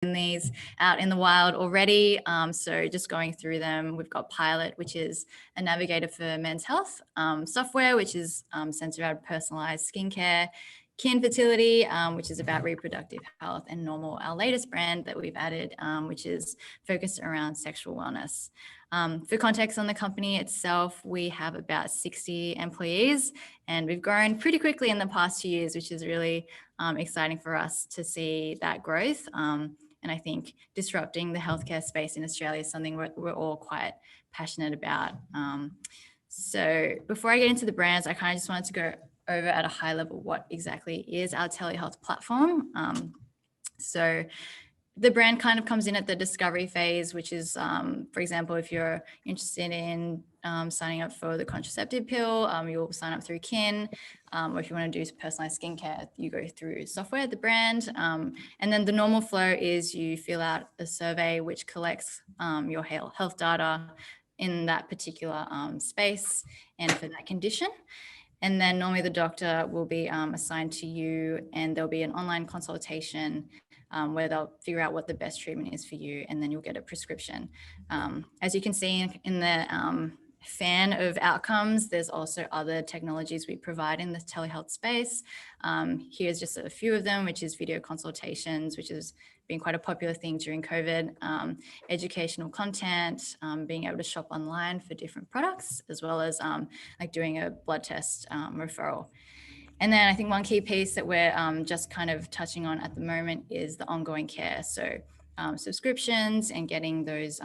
these out in the wild already. So just going through them, we've got Pilot, which is a navigator for men's health, software, which is centered around personalized skincare, Kin Fertility, which is about reproductive health, and Normal, our latest brand that we've added, which is focused around sexual wellness. For context on the company itself, we have about 60 employees, and we've grown pretty quickly in the past 2 years, which is really exciting for us to see that growth. And I think disrupting the healthcare space in Australia is something we're all quite passionate about. So before I get into the brands, I kind of just wanted to go over at a high level what exactly is our telehealth platform. So the brand kind of comes in at the discovery phase, which is, for example, if you're interested in signing up for the contraceptive pill, you'll sign up through Kin, or if you want to do personalized skincare, you go through software, the brand. And then the normal flow is you fill out a survey which collects your health data in that particular space and for that condition. And then normally the doctor will be assigned to you, and there'll be an online consultation where they'll figure out what the best treatment is for you, and then you'll get a prescription. As you can see in the fan of outcomes, there's also other technologies we provide in the telehealth space. Here's just a few of them, which is video consultations, which has been quite a popular thing during COVID, educational content, being able to shop online for different products, as well as like doing a blood test referral. And then I think one key piece that we're just kind of touching on at the moment is the ongoing care. So subscriptions and getting those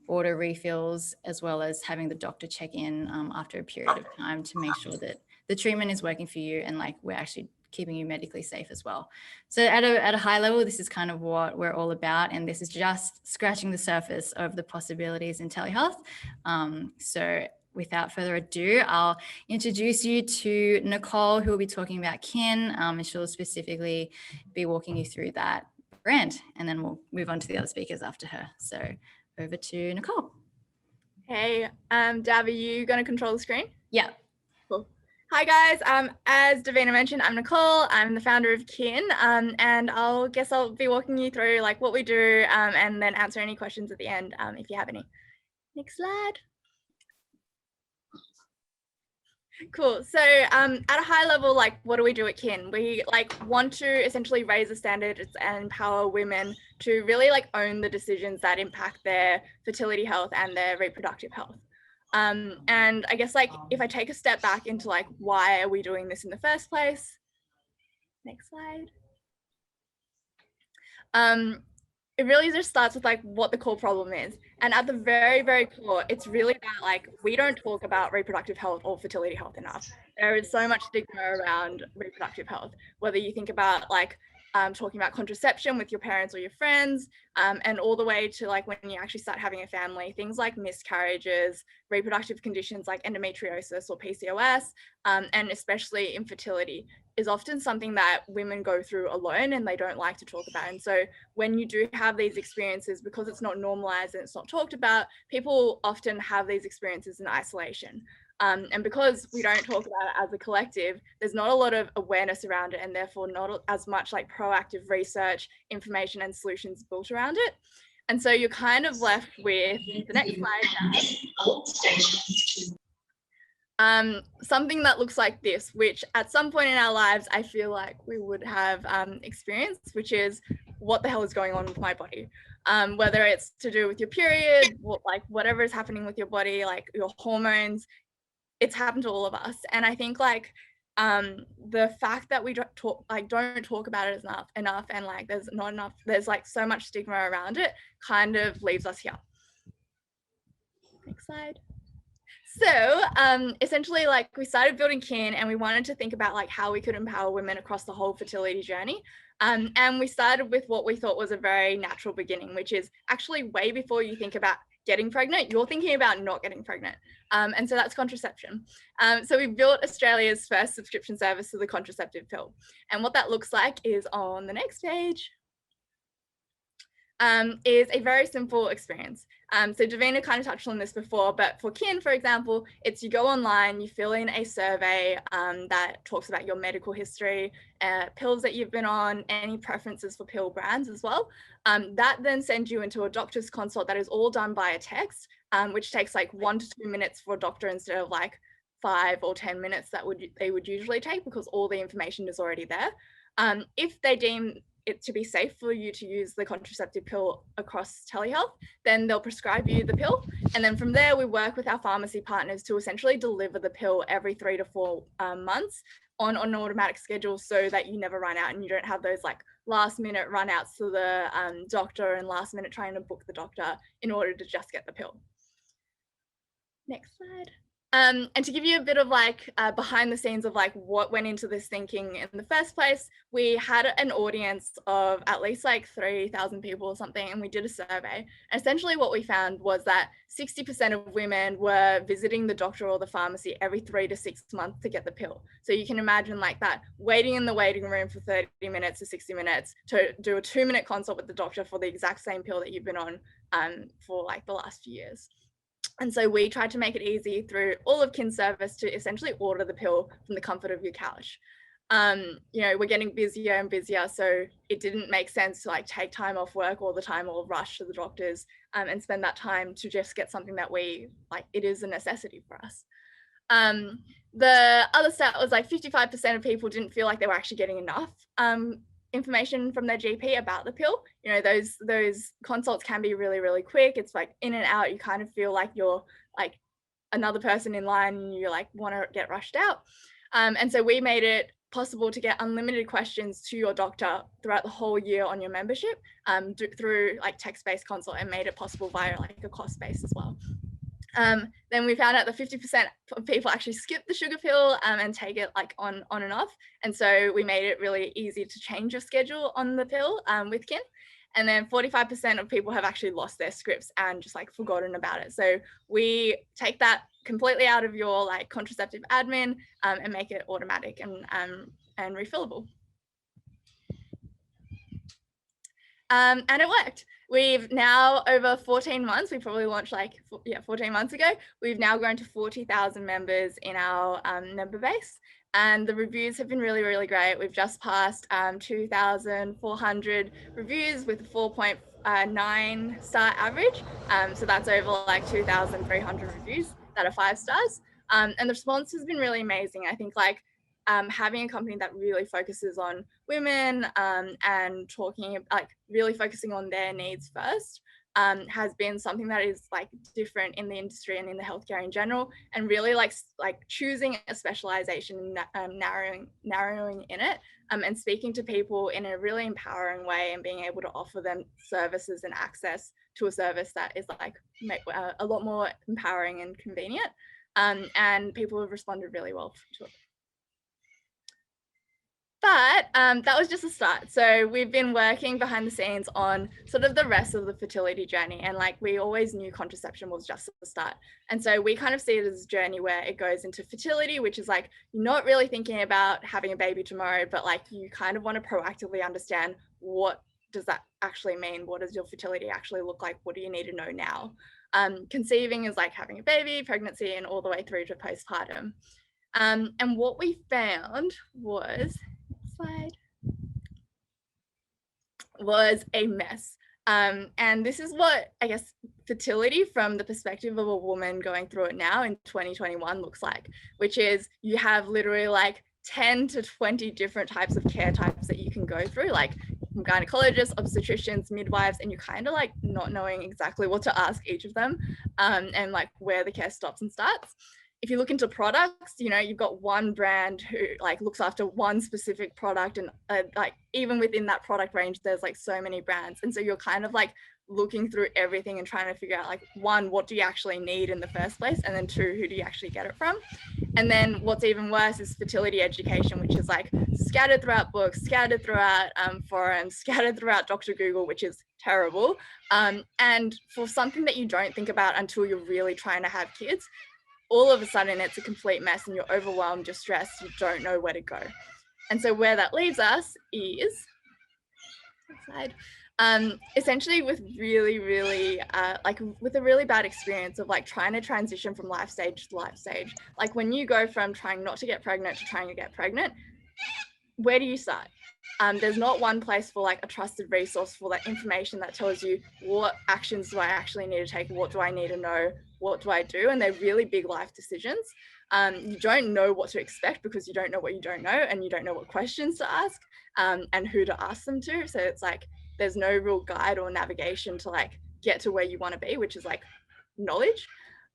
order refills, as well as having the doctor check in after a period of time to make sure that the treatment is working for you, and like we're actually keeping you medically safe as well. So at a high level, this is kind of what we're all about, and this is just scratching the surface of the possibilities in telehealth. So without further ado, I'll introduce you to Nicole, who will be talking about Kin, and she'll specifically be walking you through that brand, and then we'll move on to the other speakers after her. So over to Nicole. Hey, Dav, are you going to control the screen? Yeah. Cool. Hi guys, as Davina mentioned, I'm Nicole. I'm the founder of Kin, and I'll be walking you through like what we do, and then answer any questions at the end if you have any. Next slide. Cool. So at a high level, like what do we do at Kin? We like want to essentially raise the standards and empower women to really like own the decisions that impact their fertility health and their reproductive health. And I guess like if I take a step back into like why are we doing this in the first place? Next slide. It really just starts with like what the core problem is. And at the very, very core, it's really that like we don't talk about reproductive health or fertility health enough. There is so much stigma around reproductive health, whether you think about like talking about contraception with your parents or your friends, and all the way to like when you actually start having a family, things like miscarriages, reproductive conditions like endometriosis or PCOS, and especially infertility is often something that women go through alone and they don't like to talk about. And so when you do have these experiences, because it's not normalized and it's not talked about, people often have these experiences in isolation. And because we don't talk about it as a collective, there's not a lot of awareness around it, and therefore not as much like proactive research, information and solutions built around it. And so you're kind of left with the next slide. Something that looks like this, which at some point in our lives, I feel like we would have experienced, which is what the hell is going on with my body? Whether it's to do with your period, like whatever is happening with your body, like your hormones, it's happened to all of us. And I think like the fact that we don't talk about it enough, and like there's like so much stigma around it, kind of leaves us here. Next slide. So essentially like we started building Kin, and we wanted to think about like how we could empower women across the whole fertility journey. And we started with what we thought was a very natural beginning, which is actually way before you think about getting pregnant, you're thinking about not getting pregnant. And so that's contraception. So we built Australia's first subscription service to the contraceptive pill. And what that looks like is on the next page. is a very simple experience. So Davina kind of touched on this before, but for kin, for example, it's you go online, you fill in a survey that talks about your medical history, pills that you've been on, any preferences for pill brands as well. That then sends you into a doctor's consult that is all done by a text, which takes like 1 to 2 minutes for a doctor instead of like 5 or 10 minutes that they would usually take, because all the information is already there. If they deem it to be safe for you to use the contraceptive pill across telehealth, then they'll prescribe you the pill. And then from there, we work with our pharmacy partners to essentially deliver the pill every 3 to 4 months on an automatic schedule, so that you never run out and you don't have those like last minute run outs to the doctor and last minute trying to book the doctor in order to just get the pill. Next slide. And to give you a bit of like behind the scenes of like what went into this thinking in the first place, we had an audience of at least like 3,000 people or something, and we did a survey. And essentially what we found was that 60% of women were visiting the doctor or the pharmacy every 3 to 6 months to get the pill. So you can imagine like that, waiting in the waiting room for 30 minutes to 60 minutes to do a 2-minute consult with the doctor for the exact same pill that you've been on for like the last few years. And so we tried to make it easy through all of kin service to essentially order the pill from the comfort of your couch. You know, we're getting busier and busier, so it didn't make sense to like take time off work all the time or rush to the doctors and spend that time to just get something that we like, it is a necessity for us. The other stat was like 55% of people didn't feel like they were actually getting enough information from their GP about the pill. You know, those consults can be really, really quick. It's like in and out. You kind of feel like you're like another person in line and you like want to get rushed out. And so we made it possible to get unlimited questions to your doctor throughout the whole year on your membership through like text-based consult, and made it possible via like a cost base as well. Then we found out that 50% of people actually skip the sugar pill and take it like on and off. And so we made it really easy to change your schedule on the pill with kin. And then 45% of people have actually lost their scripts and just like forgotten about it. So we take that completely out of your like contraceptive admin and make it automatic and refillable. And it worked. We've now, over 14 months, we probably launched like 14 months ago, we've now grown to 40,000 members in our member base, and the reviews have been really, really great. We've just passed 2,400 reviews with a 4.9 star average. So that's over like 2,300 reviews that are 5 stars. And the response has been really amazing. I think like having a company that really focuses on women and talking like really focusing on their needs first has been something that is like different in the industry and in the healthcare in general, and really like choosing a specialization and narrowing in it and speaking to people in a really empowering way and being able to offer them services and access to a service that is like a lot more empowering and convenient, and people have responded really well to it. But that was just a start. So we've been working behind the scenes on sort of the rest of the fertility journey. And like we always knew contraception was just the start. And so we kind of see it as a journey where it goes into fertility, which is like you're not really thinking about having a baby tomorrow, but like you kind of want to proactively understand, what does that actually mean? What does your fertility actually look like? What do you need to know now? Conceiving is like having a baby, pregnancy, and all the way through to postpartum. And what we found was a mess. And this is what I guess fertility from the perspective of a woman going through it now in 2021 looks like, which is you have literally like 10 to 20 different types of care types that you can go through, like gynecologists, obstetricians, midwives, and you're kind of like not knowing exactly what to ask each of them and like where the care stops and starts. If you look into products, you know, you've got one brand who like looks after one specific product, and like even within that product range, there's like so many brands. And so you're kind of like looking through everything and trying to figure out like, one, what do you actually need in the first place? And then two, who do you actually get it from? And then what's even worse is fertility education, which is like scattered throughout books, scattered throughout forums, scattered throughout Dr. Google, which is terrible. And for something that you don't think about until you're really trying to have kids, all of a sudden it's a complete mess and you're overwhelmed, you're stressed, you don't know where to go. And so where that leaves us is Side. Essentially with really like with a really bad experience of like trying to transition from life stage to life stage, like when you go from trying not to get pregnant to trying to get pregnant, where do you start? There's not one place for like a trusted resource for that information that tells you what actions do I actually need to take, what do I need to know, what do I do, and they're really big life decisions. You don't know what to expect because you don't know what you don't know, and you don't know what questions to ask, and who to ask them to. So it's like there's no real guide or navigation to like get to where you want to be, which is like knowledge.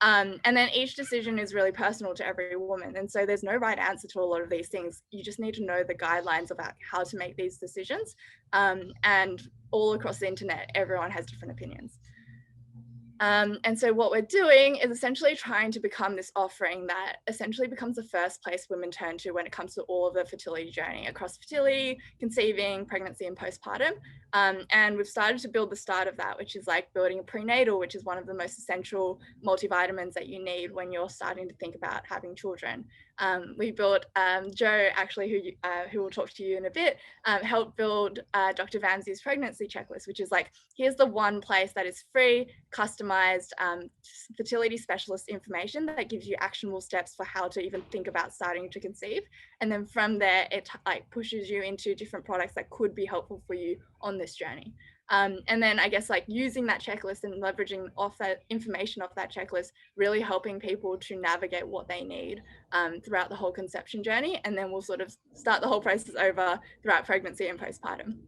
And then each decision is really personal to every woman. And so there's no right answer to a lot of these things. You just need to know the guidelines about how to make these decisions. And all across the internet, everyone has different opinions. And so what we're doing is essentially trying to become this offering that essentially becomes the first place women turn to when it comes to all of the fertility journey across fertility, conceiving, pregnancy, and postpartum. And we've started to build the start of that, which is like building a prenatal, which is one of the most essential multivitamins that you need when you're starting to think about having children. We built, Joe actually, who will talk to you in a bit, helped build Dr. Vamsey's pregnancy checklist, which is like, here's the one place that is free, customized fertility specialist information that gives you actionable steps for how to even think about starting to conceive. And then from there, it like pushes you into different products that could be helpful for you on this journey. And then I guess like using that checklist and leveraging off that information off that checklist, really helping people to navigate what they need throughout the whole conception journey. And then we'll sort of start the whole process over throughout pregnancy and postpartum.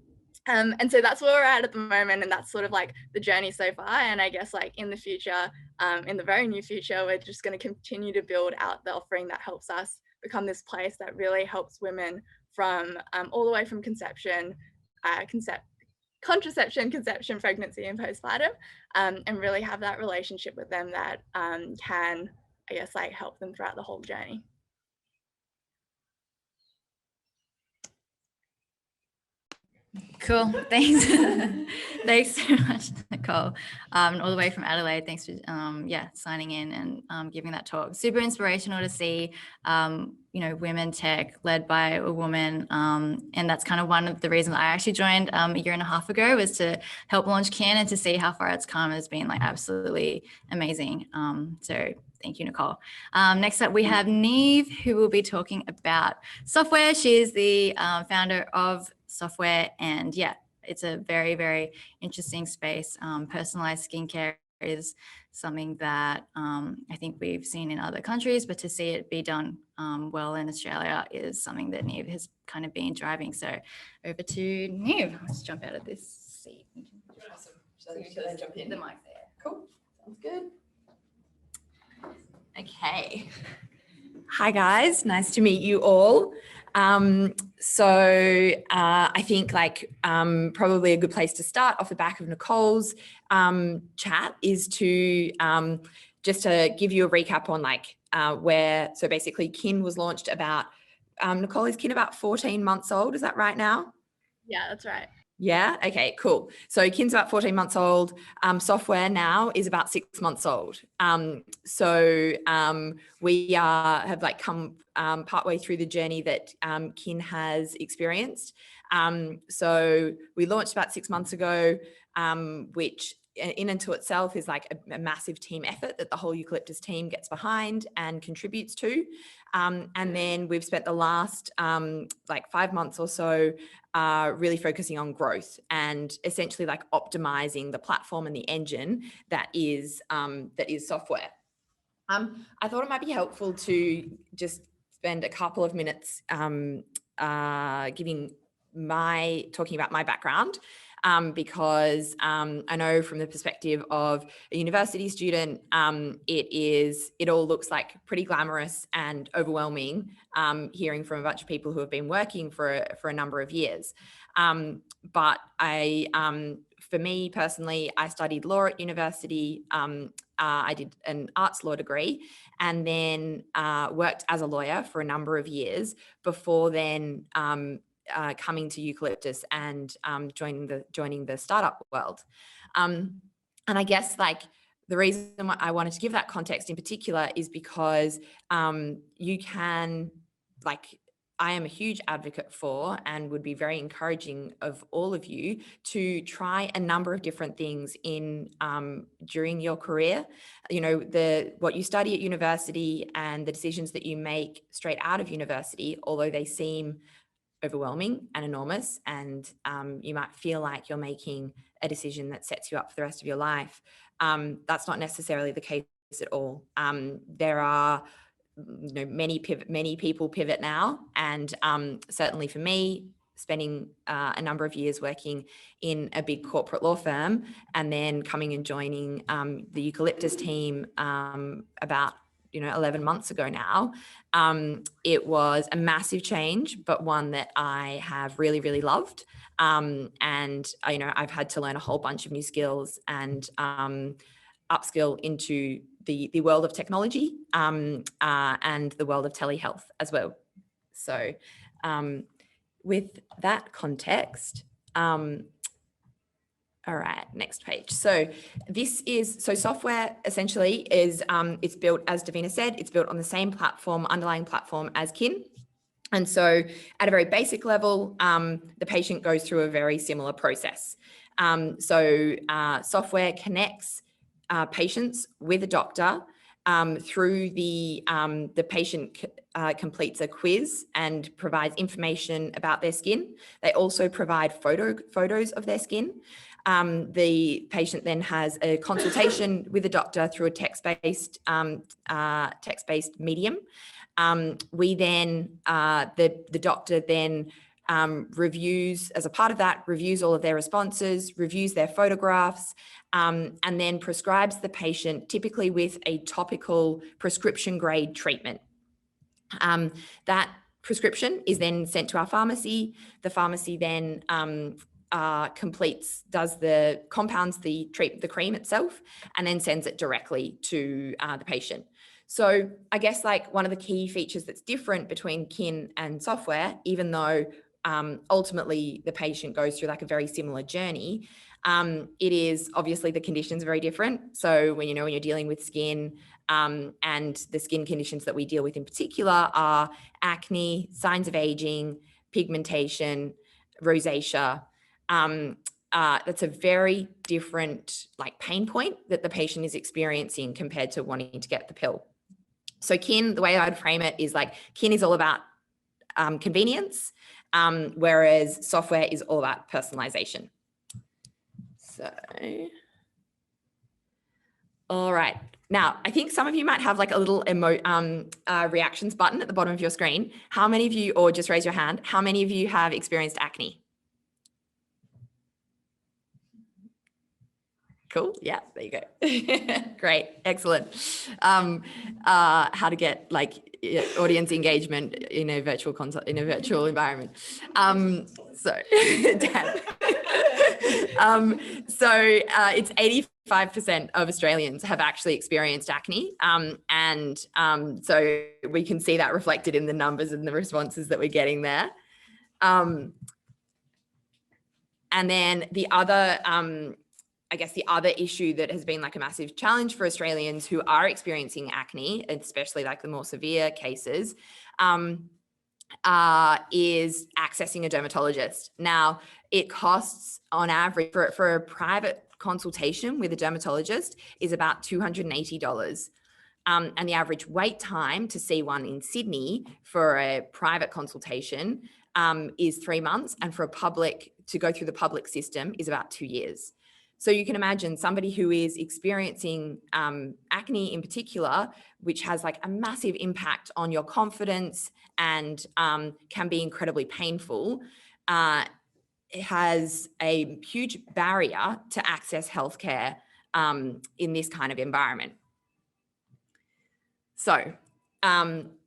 And so that's where we're at the moment, and that's sort of like the journey so far. And I guess like in the future, in the very near future, we're just going to continue to build out the offering that helps us become this place that really helps women from all the way from conception, contraception, conception, pregnancy, and postpartum, and really have that relationship with them that can, I guess, like help them throughout the whole journey. Cool. Thanks. Thanks so much, Nicole. All the way from Adelaide. Thanks for signing in and giving that talk. Super inspirational to see women tech led by a woman. And that's kind of one of the reasons I actually joined a year and a half ago, was to help launch Kin and to see how far it's come. Has been like absolutely amazing. So thank you, Nicole. Next up, we have Niamh, who will be talking about software. She is the founder of software, and it's a very, very interesting space. Personalized skincare is something that I think we've seen in other countries, but to see it be done well in Australia is something that Niamh has kind of been driving. So over to Niamh. Let's jump out of this seat. Awesome. Should I jump in? The mic there. Cool. Sounds good. Okay. Hi guys, nice to meet you all. I think probably a good place to start off the back of Nicole's chat is to just to give you a recap on so basically Kin was launched about, Nicole, is Kin about 14 months old? Is that right now? Yeah, that's right. Yeah. Okay, cool. So Kin's about 14 months old. Software now is about 6 months old. We have come partway through the journey that Kin has experienced. So we launched about 6 months ago, which in and to itself is like a massive team effort that the whole Eucalyptus team gets behind and contributes to. And then we've spent the last 5 months or so really focusing on growth and essentially optimizing the platform and the engine that is software. I thought it might be helpful to just spend a couple of minutes talking about my background. Because I know from the perspective of a university student, it all looks like pretty glamorous and overwhelming, hearing from a bunch of people who have been working for a number of years. But for me personally, I studied law at university. I did an arts law degree and then worked as a lawyer for a number of years before then coming to Eucalyptus and joining the startup world. And I guess the reason why I wanted to give that context in particular is because you can I am a huge advocate for, and would be very encouraging of all of you to try a number of different things in during your career. You know, what you study at university and the decisions that you make straight out of university, although they seem overwhelming and enormous, and you might feel like you're making a decision that sets you up for the rest of your life. That's not necessarily the case at all. There are, you know, many people pivot now, and certainly for me, spending a number of years working in a big corporate law firm and then coming and joining the Eucalyptus team about 11 months ago now, it was a massive change, but one that I have really, really loved. And I've had to learn a whole bunch of new skills and upskill into the world of technology and the world of telehealth as well. So with that context, all right, next page. So software essentially is, it's built, as Davina said, it's built on the same platform, underlying platform as Kin. And so at a very basic level, the patient goes through a very similar process. Software connects patients with a doctor through the patient completes a quiz and provides information about their skin. They also provide photos of their skin. The patient then has a consultation with a doctor through a text-based medium. We then, the doctor then reviews, as a part of that, reviews all of their responses, reviews their photographs, and then prescribes the patient typically with a topical prescription grade treatment. That prescription is then sent to our pharmacy. The pharmacy then compounds the cream itself, and then sends it directly to the patient. So I guess like one of the key features that's different between Kin and software, even though ultimately the patient goes through like a very similar journey, it is obviously the conditions are very different. So when you're dealing with skin, and the skin conditions that we deal with in particular are acne, signs of aging, pigmentation, rosacea. That's a very different like pain point that the patient is experiencing compared to wanting to get the pill. So Kin, the way I'd frame it is like Kin is all about convenience, whereas software is all about personalization. So, all right. Now, I think some of you might have like a little reactions button at the bottom of your screen. How many of you, or just raise your hand, how many of you have experienced acne? Cool. Yeah, there you go. Great. Excellent. How to get like audience engagement in a virtual environment. It's 85% of Australians have actually experienced acne. So we can see that reflected in the numbers and the responses that we're getting there. And then the other, I guess the other issue that has been like a massive challenge for Australians who are experiencing acne, especially like the more severe cases, is accessing a dermatologist. Now, it costs on average for a private consultation with a dermatologist is about $280. And the average wait time to see one in Sydney for a private consultation is 3 months, and for to go through the public system is about 2 years. So you can imagine somebody who is experiencing acne in particular, which has like a massive impact on your confidence and can be incredibly painful, it has a huge barrier to access healthcare in this kind of environment. So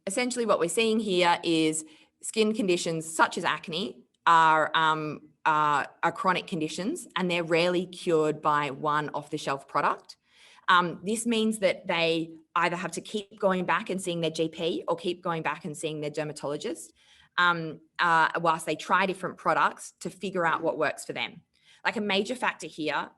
essentially what we're seeing here is skin conditions such as acne are chronic conditions, and they're rarely cured by one off-the-shelf product. This means that they either have to keep going back and seeing their GP or keep going back and seeing their dermatologist whilst they try different products to figure out what works for them. like a major factor here,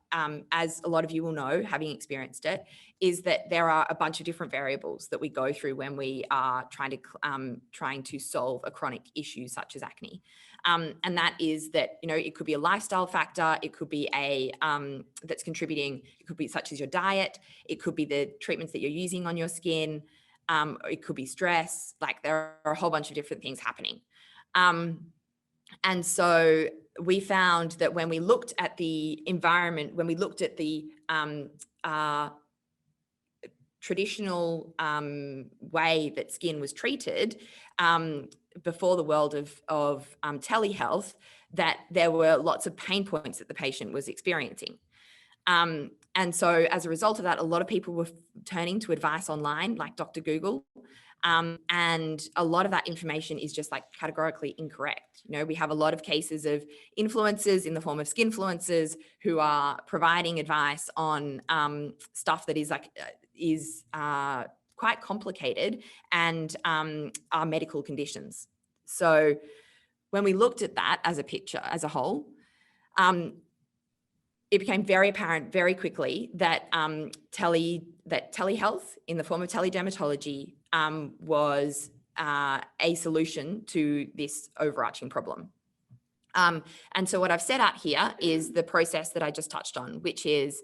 as a lot of you will know, having experienced it, is that there are a bunch of different variables that we go through when we are trying to solve a chronic issue such as acne. And that is that, you know, it could be a lifestyle factor, it could be that's contributing, it could be such as your diet, it could be the treatments that you're using on your skin, it could be stress, like there are a whole bunch of different things happening. And so we found that when we looked at the environment, when we looked at the traditional way that skin was treated before the world of telehealth, that there were lots of pain points that the patient was experiencing. And so as a result of that, a lot of people were turning to advice online, like Dr. Google. And a lot of that information is just like categorically incorrect. You know, we have a lot of cases of influencers in the form of skinfluencers who are providing advice on stuff that is quite complicated and are medical conditions. So when we looked at that as a picture, as a whole, it became very apparent very quickly that telehealth in the form of teledermatology was a solution to this overarching problem. And so what I've set out here is the process that I just touched on, which is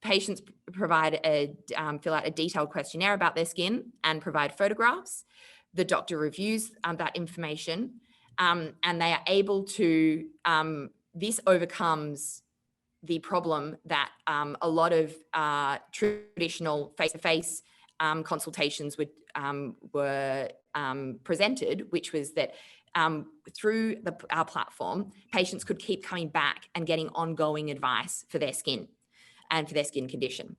patients fill out a detailed questionnaire about their skin and provide photographs. The doctor reviews that information, and they are able to, this overcomes the problem that a lot of traditional face-to-face consultations were presented, which was that through our platform, patients could keep coming back and getting ongoing advice for their skin and for their skin condition.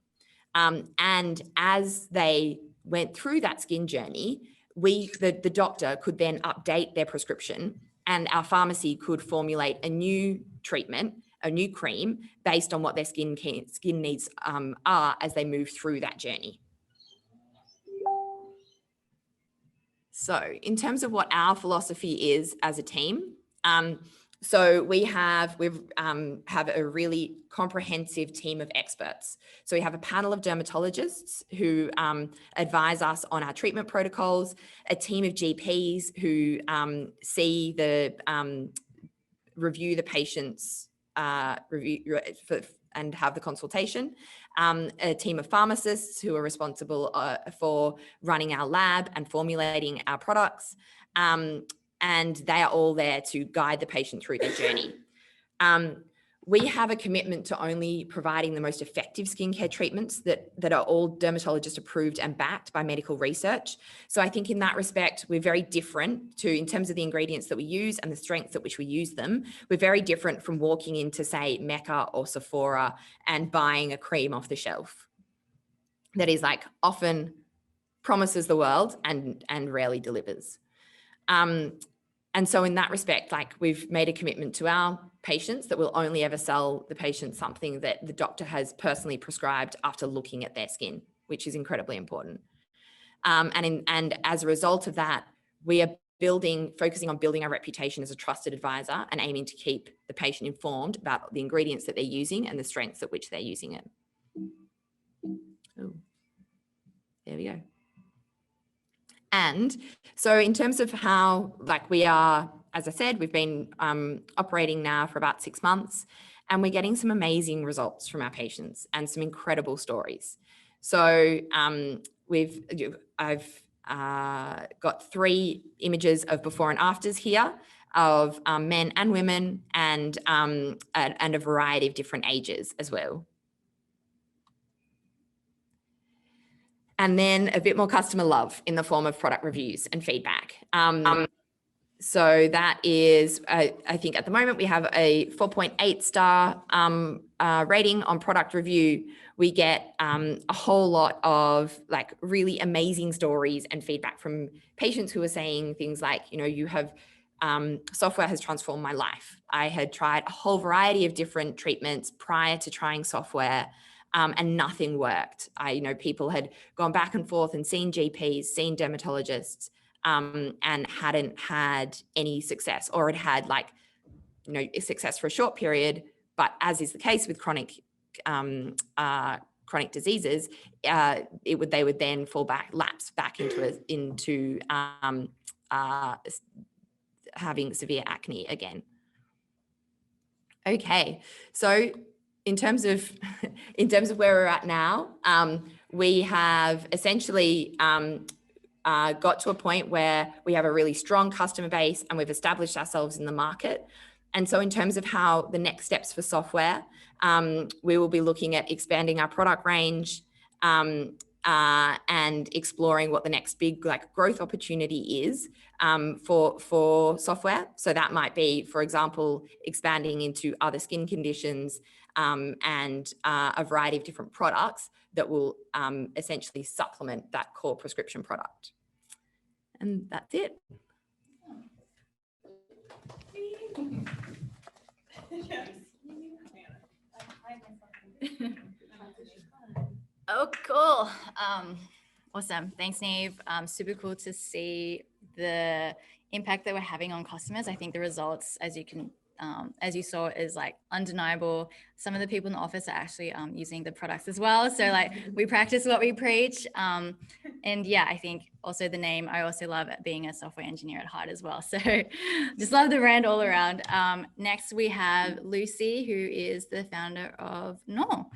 And as they went through that skin journey, the doctor could then update their prescription, and our pharmacy could formulate a new treatment, a new cream, based on what their skin needs are as they move through that journey. So in terms of what our philosophy is as a team, so we have a really comprehensive team of experts. So we have a panel of dermatologists who advise us on our treatment protocols, a team of GPs who review the patient's and have the consultation, a team of pharmacists who are responsible for running our lab and formulating our products, and they are all there to guide the patient through their journey. We have a commitment to only providing the most effective skincare treatments that are all dermatologist approved and backed by medical research. So I think in that respect, we're very different in terms of the ingredients that we use and the strengths at which we use them. We're very different from walking into, say, Mecca or Sephora and buying a cream off the shelf that is like often promises the world and rarely delivers. And so in that respect, like we've made a commitment to our patients that we'll only ever sell the patient something that the doctor has personally prescribed after looking at their skin, which is incredibly important. And as a result of that, we are focusing on building our reputation as a trusted advisor and aiming to keep the patient informed about the ingredients that they're using and the strengths at which they're using it. Oh, there we go. And so in terms of how, like we are, as I said, we've been operating now for about 6 months, and we're getting some amazing results from our patients and some incredible stories. So I've got 3 images of before and afters here of men and women and a variety of different ages as well. And then a bit more customer love in the form of product reviews and feedback. So that is, I think at the moment we have a 4.8 star rating on product review. We get a whole lot of like really amazing stories and feedback from patients who are saying things like, you know, you have software has transformed my life. I had tried a whole variety of different treatments prior to trying software. And nothing worked. People had gone back and forth and seen GPs, seen dermatologists, and hadn't had any success, or had like, success for a short period, But as is the case with chronic diseases, they would then lapse back into having severe acne again. Okay, so in terms of where we're at now, we have essentially got to a point where we have a really strong customer base and we've established ourselves in the market. And so in terms of how the next steps for software, we will be looking at expanding our product range and exploring what the next big growth opportunity is for software. So that might be, for example, expanding into other skin conditions and a variety of different products that will essentially supplement that core prescription product. And that's it. Oh, cool. Awesome. Thanks, Niamh. Super cool to see the impact that we're having on customers. I think the results, as you saw, is undeniable. Some of the people in the office are actually using the products as well. So we practice what we preach. And yeah, I think also the name, I also love it being a software engineer at heart as well. So just love the brand all around. Next we have Lucy, who is the founder of Normal.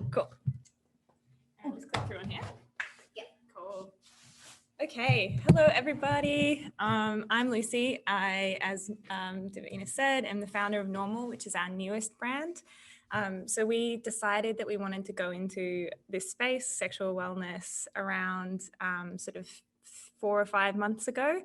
Cool. And just click through on here. Yeah. Cool. Okay. Hello, everybody. I'm Lucy. I, as Davina said, am the founder of Normal, which is our newest brand. So we decided that we wanted to go into this space, sexual wellness, around sort of 4 or 5 months ago.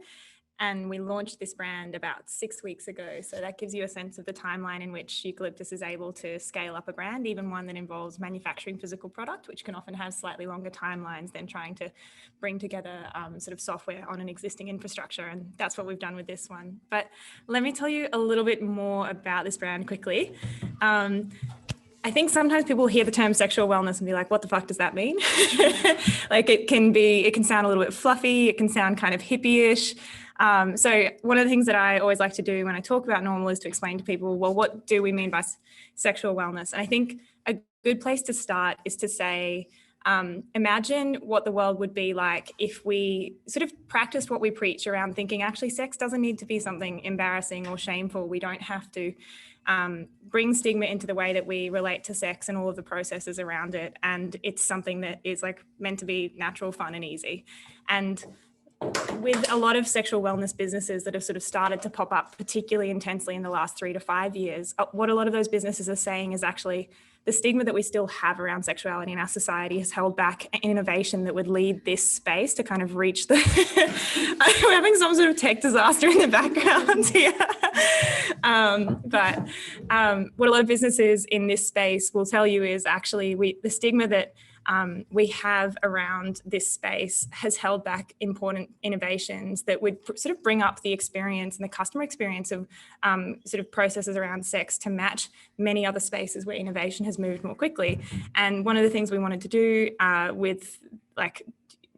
And we launched this brand about 6 weeks ago. So that gives you a sense of the timeline in which Eucalyptus is able to scale up a brand, even one that involves manufacturing physical product, which can often have slightly longer timelines than trying to bring together sort of software on an existing infrastructure. And that's what we've done with this one. But let me tell you a little bit more about this brand quickly. I think sometimes people hear the term sexual wellness and be like, what the fuck does that mean? It can sound a little bit fluffy. It can sound kind of hippie-ish. So one of the things that I always like to do when I talk about Normal is to explain to people, well, what do we mean by sexual wellness? And I think a good place to start is to say, imagine what the world would be like if we sort of practiced what we preach around thinking, actually, sex doesn't need to be something embarrassing or shameful. We don't have to bring stigma into the way that we relate to sex and all of the processes around it. And it's something that is meant to be natural, fun, and easy. And with a lot of sexual wellness businesses that have sort of started to pop up particularly intensely in the last 3 to 5 years, what a lot of those businesses are saying is actually the stigma that we still have around sexuality in our society has held back innovation that would lead this space to kind of reach the... We're having some sort of tech disaster in the background here. But what a lot of businesses in this space will tell you is actually the stigma that we have around this space has held back important innovations that would sort of bring up the experience and the customer experience of sort of processes around sex to match many other spaces where innovation has moved more quickly. And one of the things we wanted to do with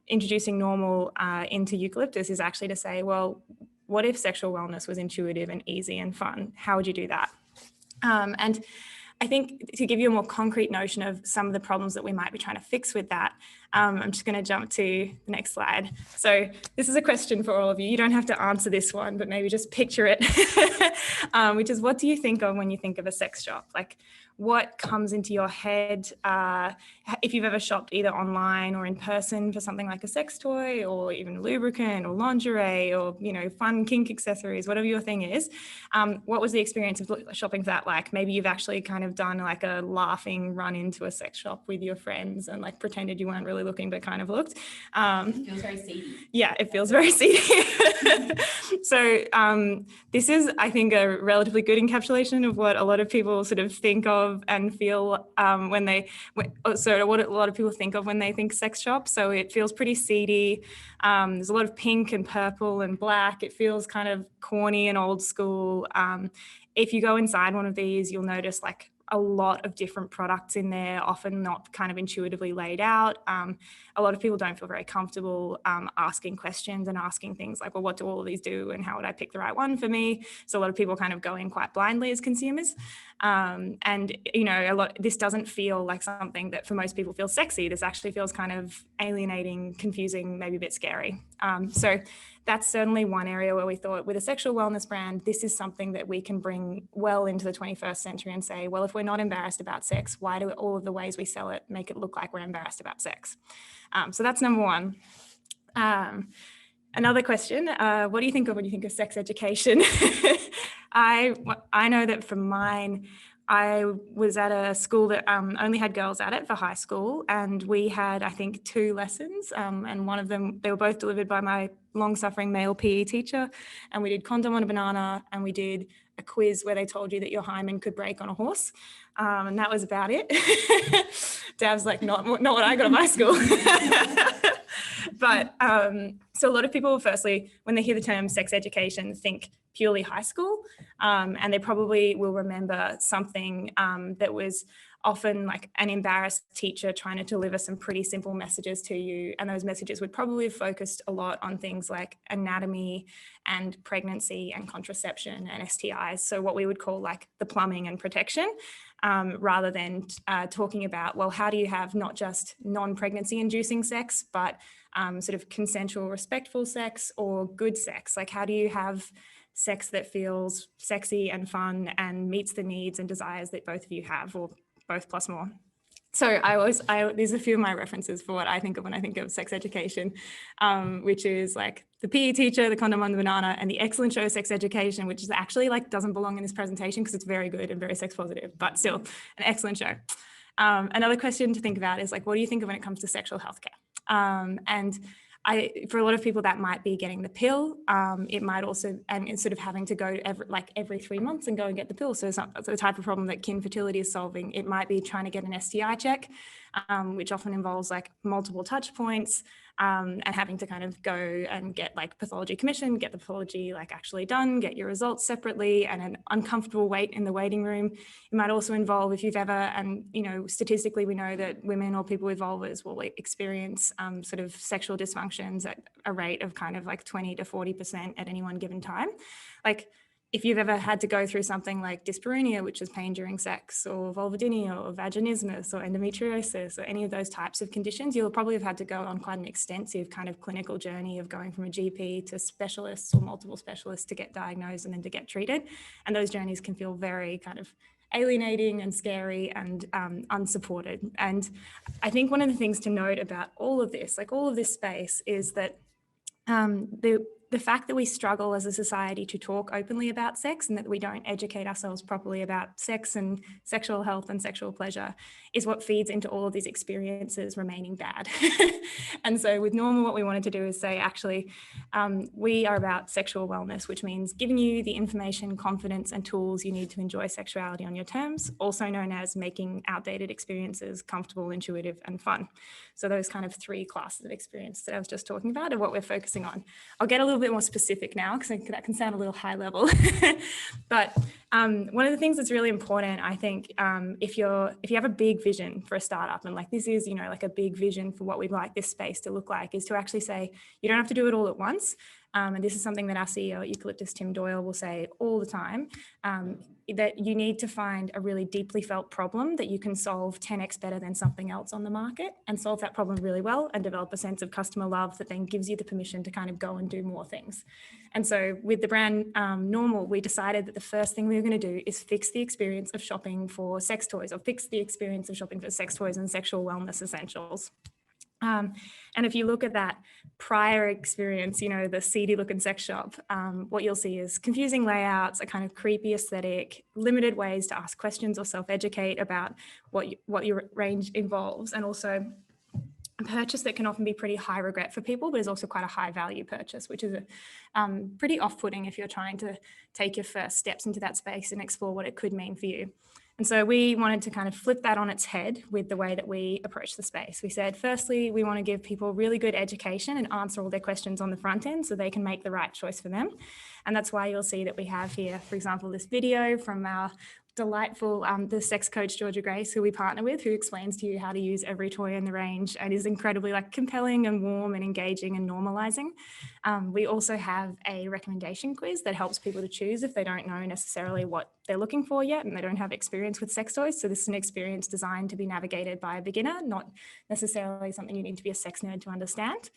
introducing Normal into Eucalyptus is actually to say, well, what if sexual wellness was intuitive and easy and fun? How would you do that? And I think to give you a more concrete notion of some of the problems that we might be trying to fix with that, I'm just going to jump to the next slide. So this is a question for all of you. You don't have to answer this one, but maybe just picture it, which is, what do you think of when you think of a sex shop? What comes into your head if you've ever shopped either online or in person for something like a sex toy or even lubricant or lingerie or, fun kink accessories, whatever your thing is. What was the experience of shopping for that like? Maybe you've actually kind of done a laughing run into a sex shop with your friends and pretended you weren't really looking but kind of looked. It feels very seedy. Yeah, it feels very seedy. So this is, I think, a relatively good encapsulation of what a lot of people sort of think of and feel what a lot of people think of when they think sex shop. So it feels pretty seedy. There's a lot of pink and purple and black. It feels kind of corny and old school. If you go inside one of these, you'll notice a lot of different products in there, often not kind of intuitively laid out. A lot of people don't feel very comfortable asking questions and asking things like, well, what do all of these do and how would I pick the right one for me? So a lot of people kind of go in quite blindly as consumers. And, you know, this doesn't feel like something that for most people feels sexy. This actually feels kind of alienating, confusing, maybe a bit scary. So that's certainly one area where we thought with a sexual wellness brand, this is something that we can bring well into the 21st century and say, well, if we're not embarrassed about sex, why do all of the ways we sell it make it look like we're embarrassed about sex? So that's number one. Another question, what do you think of when you think of sex education? I know that for mine, I was at a school that only had girls at it for high school, and we had, I think, 2 lessons, and one of them, they were both delivered by my long-suffering male PE teacher, and we did condom on a banana, and we did a quiz where they told you that your hymen could break on a horse, and that was about it. Dav's like, not what I got at my school. But so a lot of people, firstly, when they hear the term sex education, think purely high school, and they probably will remember something that was often like an embarrassed teacher trying to deliver some pretty simple messages to you, and those messages would probably have focused a lot on things like anatomy and pregnancy and contraception and STIs, so what we would call like the plumbing and protection, rather than talking about, well, how do you have not just non-pregnancy inducing sex, but sort of consensual, respectful sex or good sex? Like, how do you have sex that feels sexy and fun and meets the needs and desires that both of you have, or both plus more? So there's a few of my references for what I think of when I think of sex education, which is like the PE teacher, the condom on the banana, and the excellent show Sex Education, which is actually like doesn't belong in this presentation because it's very good and very sex positive, but still an excellent show. Another question to think about is like, what do you think of when it comes to sexual healthcare? And for a lot of people, that might be getting the pill. It might also, and it's sort of having to go every 3 months and go and get the pill. So it's not the type of problem that Kin Fertility is solving. It might be trying to get an STI check, which often involves like multiple touch points, and having to kind of go and get like pathology commission, get the pathology like actually done, get your results separately, and an uncomfortable wait in the waiting room. It might also involve, if you've ever, and you know, statistically we know that women or people with vulvas will experience sort of sexual dysfunctions at a rate of kind of like 20 to 40% at any one given time. Like, if you've ever had to go through something like dyspareunia, which is pain during sex, or vulvodynia, or vaginismus, or endometriosis, or any of those types of conditions, you'll probably have had to go on quite an extensive kind of clinical journey of going from a GP to specialists or multiple specialists to get diagnosed and then to get treated. And those journeys can feel very kind of alienating and scary and unsupported. And I think one of the things to note about all of this, like all of this space, is that the fact that we struggle as a society to talk openly about sex and that we don't educate ourselves properly about sex and sexual health and sexual pleasure is what feeds into all of these experiences remaining bad. And so with Normal, what we wanted to do is say, actually, we are about sexual wellness, which means giving you the information, confidence, and tools you need to enjoy sexuality on your terms, also known as making outdated experiences comfortable, intuitive, and fun. So those kind of 3 classes of experience that I was just talking about are what we're focusing on. I'll get a little bit more specific now because that can sound a little high level. But one of the things that's really important, I think, if you have a big vision for a startup, and like this is, you know, like a big vision for what we'd like this space to look like, is to actually say, you don't have to do it all at once. And this is something that our CEO at Eucalyptus, Tim Doyle, will say all the time, that you need to find a really deeply felt problem that you can solve 10x better than something else on the market, and solve that problem really well and develop a sense of customer love that then gives you the permission to kind of go and do more things. And so with the brand Normal, we decided that the first thing we were going to do is fix the experience of shopping for sex toys, or fix the experience of shopping for sex toys and sexual wellness essentials. And if you look at that prior experience, you know, the seedy looking sex shop, what you'll see is confusing layouts, a kind of creepy aesthetic, limited ways to ask questions or self-educate about what your range involves, and also a purchase that can often be pretty high regret for people, but is also quite a high value purchase, which is pretty off-putting if you're trying to take your first steps into that space and explore what it could mean for you. And so we wanted to kind of flip that on its head with the way that we approach the space. We said, firstly, we want to give people really good education and answer all their questions on the front end so they can make the right choice for them. And that's why you'll see that we have here, for example, this video from our delightful, the sex coach, Georgia Grace, who we partner with, who explains to you how to use every toy in the range and is incredibly like compelling and warm and engaging and normalizing. We also have a recommendation quiz that helps people to choose if they don't know necessarily what they're looking for yet and they don't have experience with sex toys. So this is an experience designed to be navigated by a beginner, not necessarily something you need to be a sex nerd to understand.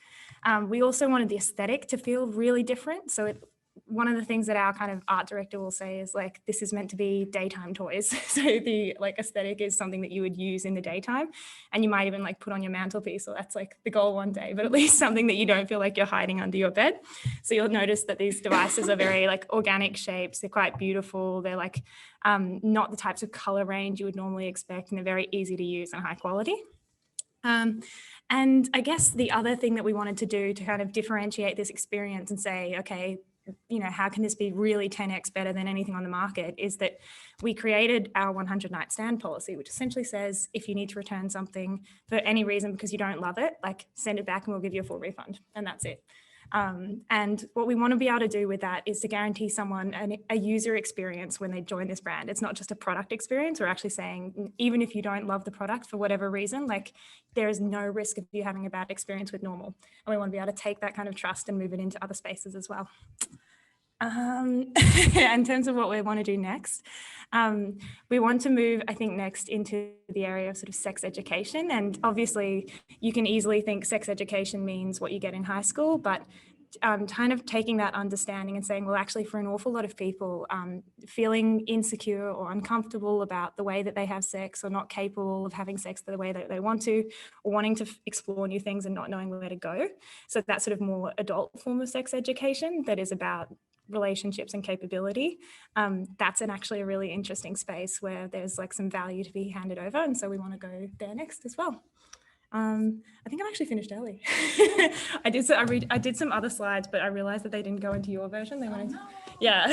We also wanted the aesthetic to feel really different. So one of the things that our kind of art director will say is like, this is meant to be daytime toys. So the like aesthetic is something that you would use in the daytime, and you might even like put on your mantelpiece, or that's like the goal one day, but at least something that you don't feel like you're hiding under your bed. So you'll notice that these devices are very like organic shapes. They're quite beautiful. They're like not the types of color range you would normally expect, and they're very easy to use and high quality. And I guess the other thing that we wanted to do to kind of differentiate this experience and say, okay, you know, how can this be really 10x better than anything on the market, is that we created our 100-night stand policy, which essentially says if you need to return something for any reason because you don't love it, like send it back and we'll give you a full refund, and that's it. And what we want to be able to do with that is to guarantee someone a user experience when they join this brand. It's not just a product experience. We're actually saying, even if you don't love the product for whatever reason, like there is no risk of you having a bad experience with Normal. And we want to be able to take that kind of trust and move it into other spaces as well. In terms of what we want to do next, we want to move, I think, next into the area of sort of sex education. And obviously, you can easily think sex education means what you get in high school, but kind of taking that understanding and saying, well, actually, for an awful lot of people, feeling insecure or uncomfortable about the way that they have sex, or not capable of having sex the way that they want to, or wanting to explore new things and not knowing where to go. So that sort of more adult form of sex education that is about relationships and capability, that's actually a really interesting space where there's like some value to be handed over, and so we want to go there next as well. I think I'm actually finished early. I did some other slides, but I realized that they didn't go into your version. They wanted, yeah.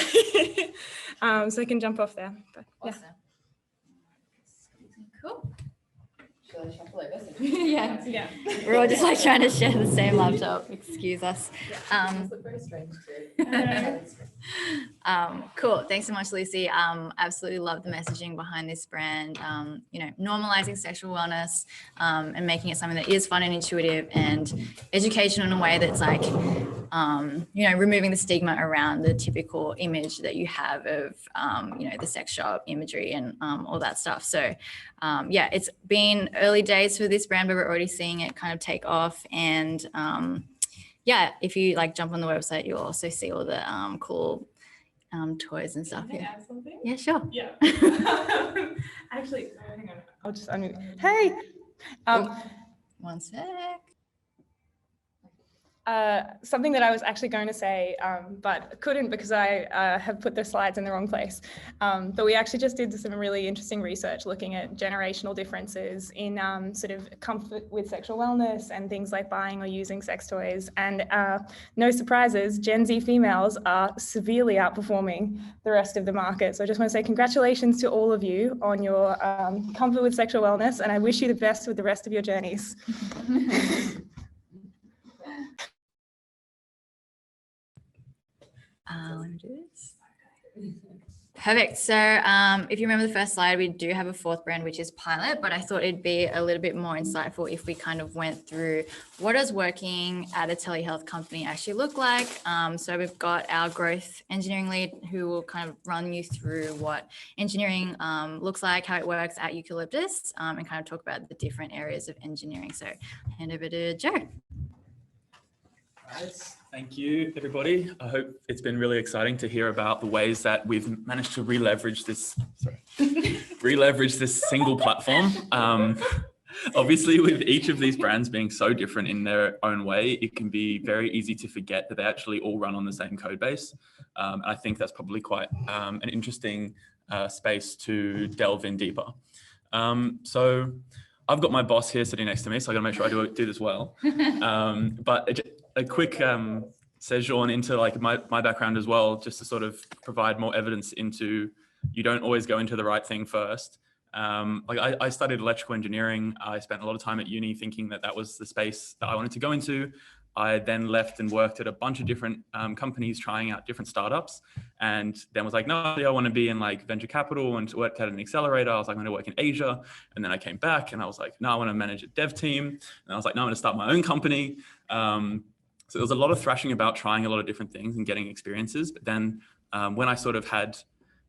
So I can jump off there. But, yeah. Awesome. Cool. Shall I shuffle over? Yeah. We're all just like trying to share the same laptop. Excuse us. Very strange too. Cool. Thanks so much, Lucy. Absolutely love the messaging behind this brand. You know, normalizing sexual wellness and making it something that is fun and intuitive and educational in a way that's like, you know, removing the stigma around the typical image that you have of, you know, the sex shop imagery and all that stuff. So yeah, it's been early days for this brand, but we're already seeing it kind of take off. And yeah, if you like jump on the website, you'll also see all the cool toys and stuff. Can I add something? Yeah, sure. Yeah. Actually, hang on. I'll just unmute. Hey. One sec. Something that I was actually going to say, but couldn't because I have put the slides in the wrong place. But we actually just did some really interesting research looking at generational differences in sort of comfort with sexual wellness and things like buying or using sex toys. And no surprises, Gen Z females are severely outperforming the rest of the market. So I just want to say congratulations to all of you on your comfort with sexual wellness, and I wish you the best with the rest of your journeys. Let me do this. Perfect. So if you remember the first slide, we do have a fourth brand, which is Pilot, but I thought it'd be a little bit more insightful if we kind of went through what does working at a telehealth company actually look like. So we've got our growth engineering lead who will kind of run you through what engineering looks like, how it works at Eucalyptus, and kind of talk about the different areas of engineering. So hand over to Joe. Right. Thank you, everybody. I hope it's been really exciting to hear about the ways that we've managed to re-leverage this single platform. Obviously, with each of these brands being so different in their own way, it can be very easy to forget that they actually all run on the same code base. And I think that's probably quite an interesting space to delve in deeper. So I've got my boss here sitting next to me, so I got to make sure I do this well. But a quick sojourn into like my background as well, just to sort of provide more evidence into you don't always go into the right thing first. Like I studied electrical engineering. I spent a lot of time at uni thinking that that was the space that I wanted to go into. I then left and worked at a bunch of different companies trying out different startups, and then was like, no, I want to be in like venture capital, and worked at an accelerator. I was like, I'm going to work in Asia. And then I came back and I was like, no, I want to manage a dev team. And I was like, no, I'm going to start my own company. So there was a lot of thrashing about trying a lot of different things and getting experiences. But then when I sort of had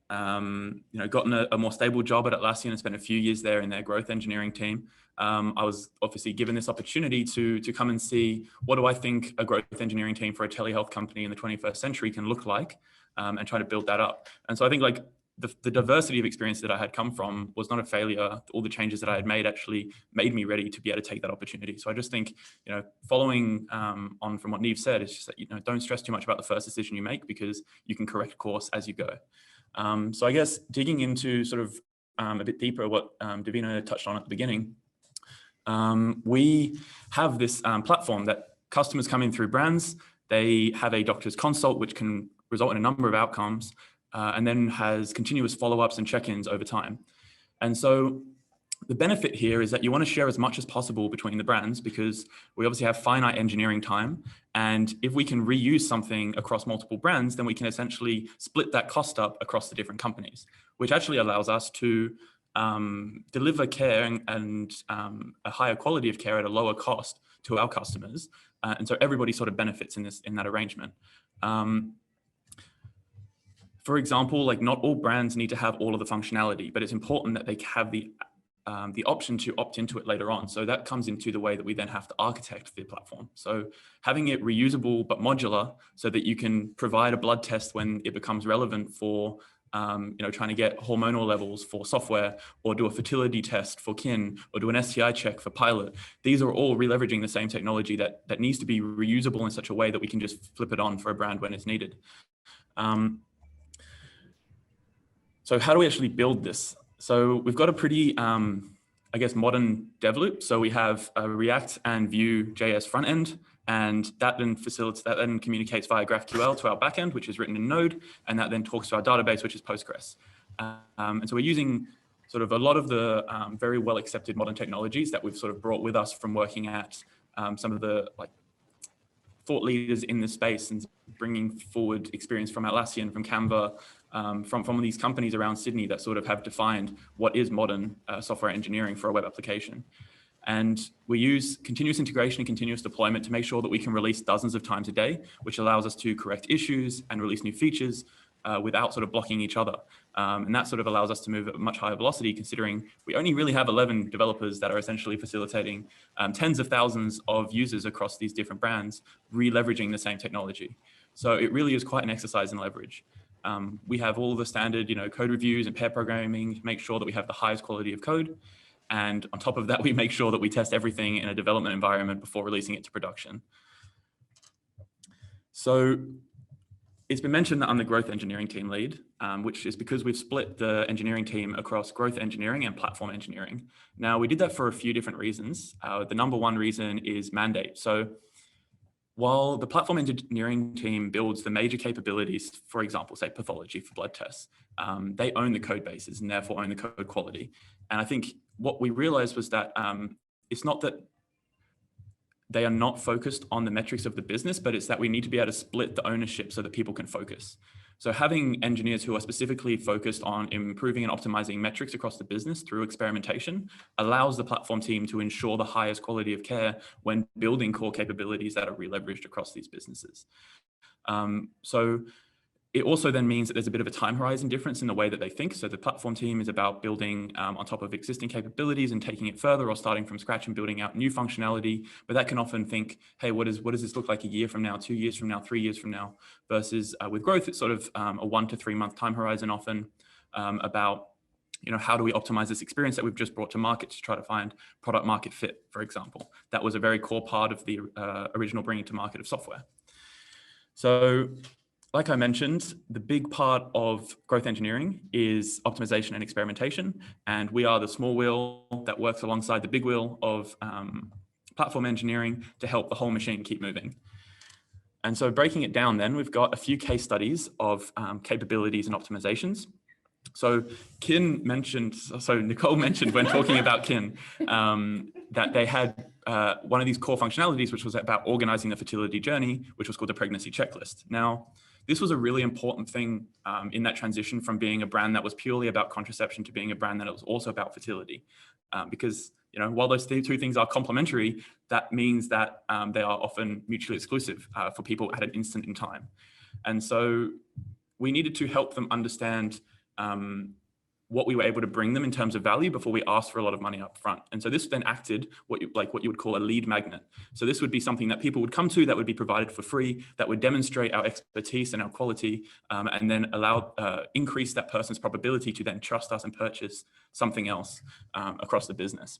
gotten a more stable job at Atlassian and spent a few years there in their growth engineering team, I was obviously given this opportunity to come and see what do I think a growth engineering team for a telehealth company in the 21st century can look like, and try to build that up. And so I think like the diversity of experience that I had come from was not a failure. All the changes that I had made actually made me ready to be able to take that opportunity. So I just think, following on from what Niamh said, it's just that, don't stress too much about the first decision you make, because you can correct course as you go. So I guess digging into sort of a bit deeper what Davina touched on at the beginning, we have this platform that customers come in through brands. They have a doctor's consult, which can result in a number of outcomes, and then has continuous follow-ups and check-ins over time. And so the benefit here is that you want to share as much as possible between the brands, because we obviously have finite engineering time. And if we can reuse something across multiple brands, then we can essentially split that cost up across the different companies, which actually allows us to deliver care and a higher quality of care at a lower cost to our customers. And so everybody sort of benefits in that arrangement. For example, like not all brands need to have all of the functionality, but it's important that they have the option to opt into it later on. So that comes into the way that we then have to architect the platform. So having it reusable but modular, so that you can provide a blood test when it becomes relevant for trying to get hormonal levels for software, or do a fertility test for kin, or do an STI check for pilot. These are all re-leveraging the same technology that needs to be reusable in such a way that we can just flip it on for a brand when it's needed. So how do we actually build this? So we've got a pretty, modern dev loop. So we have a React and Vue.js front end, and that then communicates via GraphQL to our backend, which is written in Node, and that then talks to our database, which is Postgres. And so we're using sort of a lot of the very well accepted modern technologies that we've sort of brought with us from working at some of the thought leaders in this space, and bringing forward experience from Atlassian, from Canva, from these companies around Sydney that sort of have defined what is modern software engineering for a web application. And we use continuous integration and continuous deployment to make sure that we can release dozens of times a day, which allows us to correct issues and release new features without sort of blocking each other. And that sort of allows us to move at a much higher velocity, considering we only really have 11 developers that are essentially facilitating tens of thousands of users across these different brands, re-leveraging the same technology. So it really is quite an exercise in leverage. We have all the standard, code reviews and pair programming to make sure that we have the highest quality of code. And on top of that, we make sure that we test everything in a development environment before releasing it to production. So it's been mentioned that I'm the growth engineering team lead, which is because we've split the engineering team across growth engineering and platform engineering. Now, we did that for a few different reasons. The number one reason is mandate. So while the platform engineering team builds the major capabilities, for example, say pathology for blood tests, they own the code bases and therefore own the code quality. And I think what we realized was that it's not that they are not focused on the metrics of the business, but it's that we need to be able to split the ownership so that people can focus. So having engineers who are specifically focused on improving and optimizing metrics across the business through experimentation allows the platform team to ensure the highest quality of care when building core capabilities that are re-leveraged across these businesses. So it also then means that there's a bit of a time horizon difference in the way that they think. So the platform team is about building on top of existing capabilities and taking it further, or starting from scratch and building out new functionality. But that can often think, hey, what does this look like a year from now, 2 years from now, 3 years from now? Versus with growth, it's sort of a 1 to 3 month time horizon often, about how do we optimize this experience that we've just brought to market to try to find product market fit, for example. That was a very core part of the original bringing to market of software. So like I mentioned, the big part of growth engineering is optimization and experimentation. And we are the small wheel that works alongside the big wheel of platform engineering to help the whole machine keep moving. And so breaking it down then, we've got a few case studies of capabilities and optimizations. So Nicole mentioned when talking about kin, that they had one of these core functionalities, which was about organizing the fertility journey, which was called the pregnancy checklist. Now, this was a really important thing in that transition from being a brand that was purely about contraception to being a brand that was also about fertility. Because, you know, while those two things are complementary, that means that they are often mutually exclusive for people at an instant in time. And so we needed to help them understand what we were able to bring them in terms of value before we asked for a lot of money up front. And so this then acted what you would call a lead magnet. So this would be something that people would come to, that would be provided for free, that would demonstrate our expertise and our quality, and then increase that person's probability to then trust us and purchase something else across the business.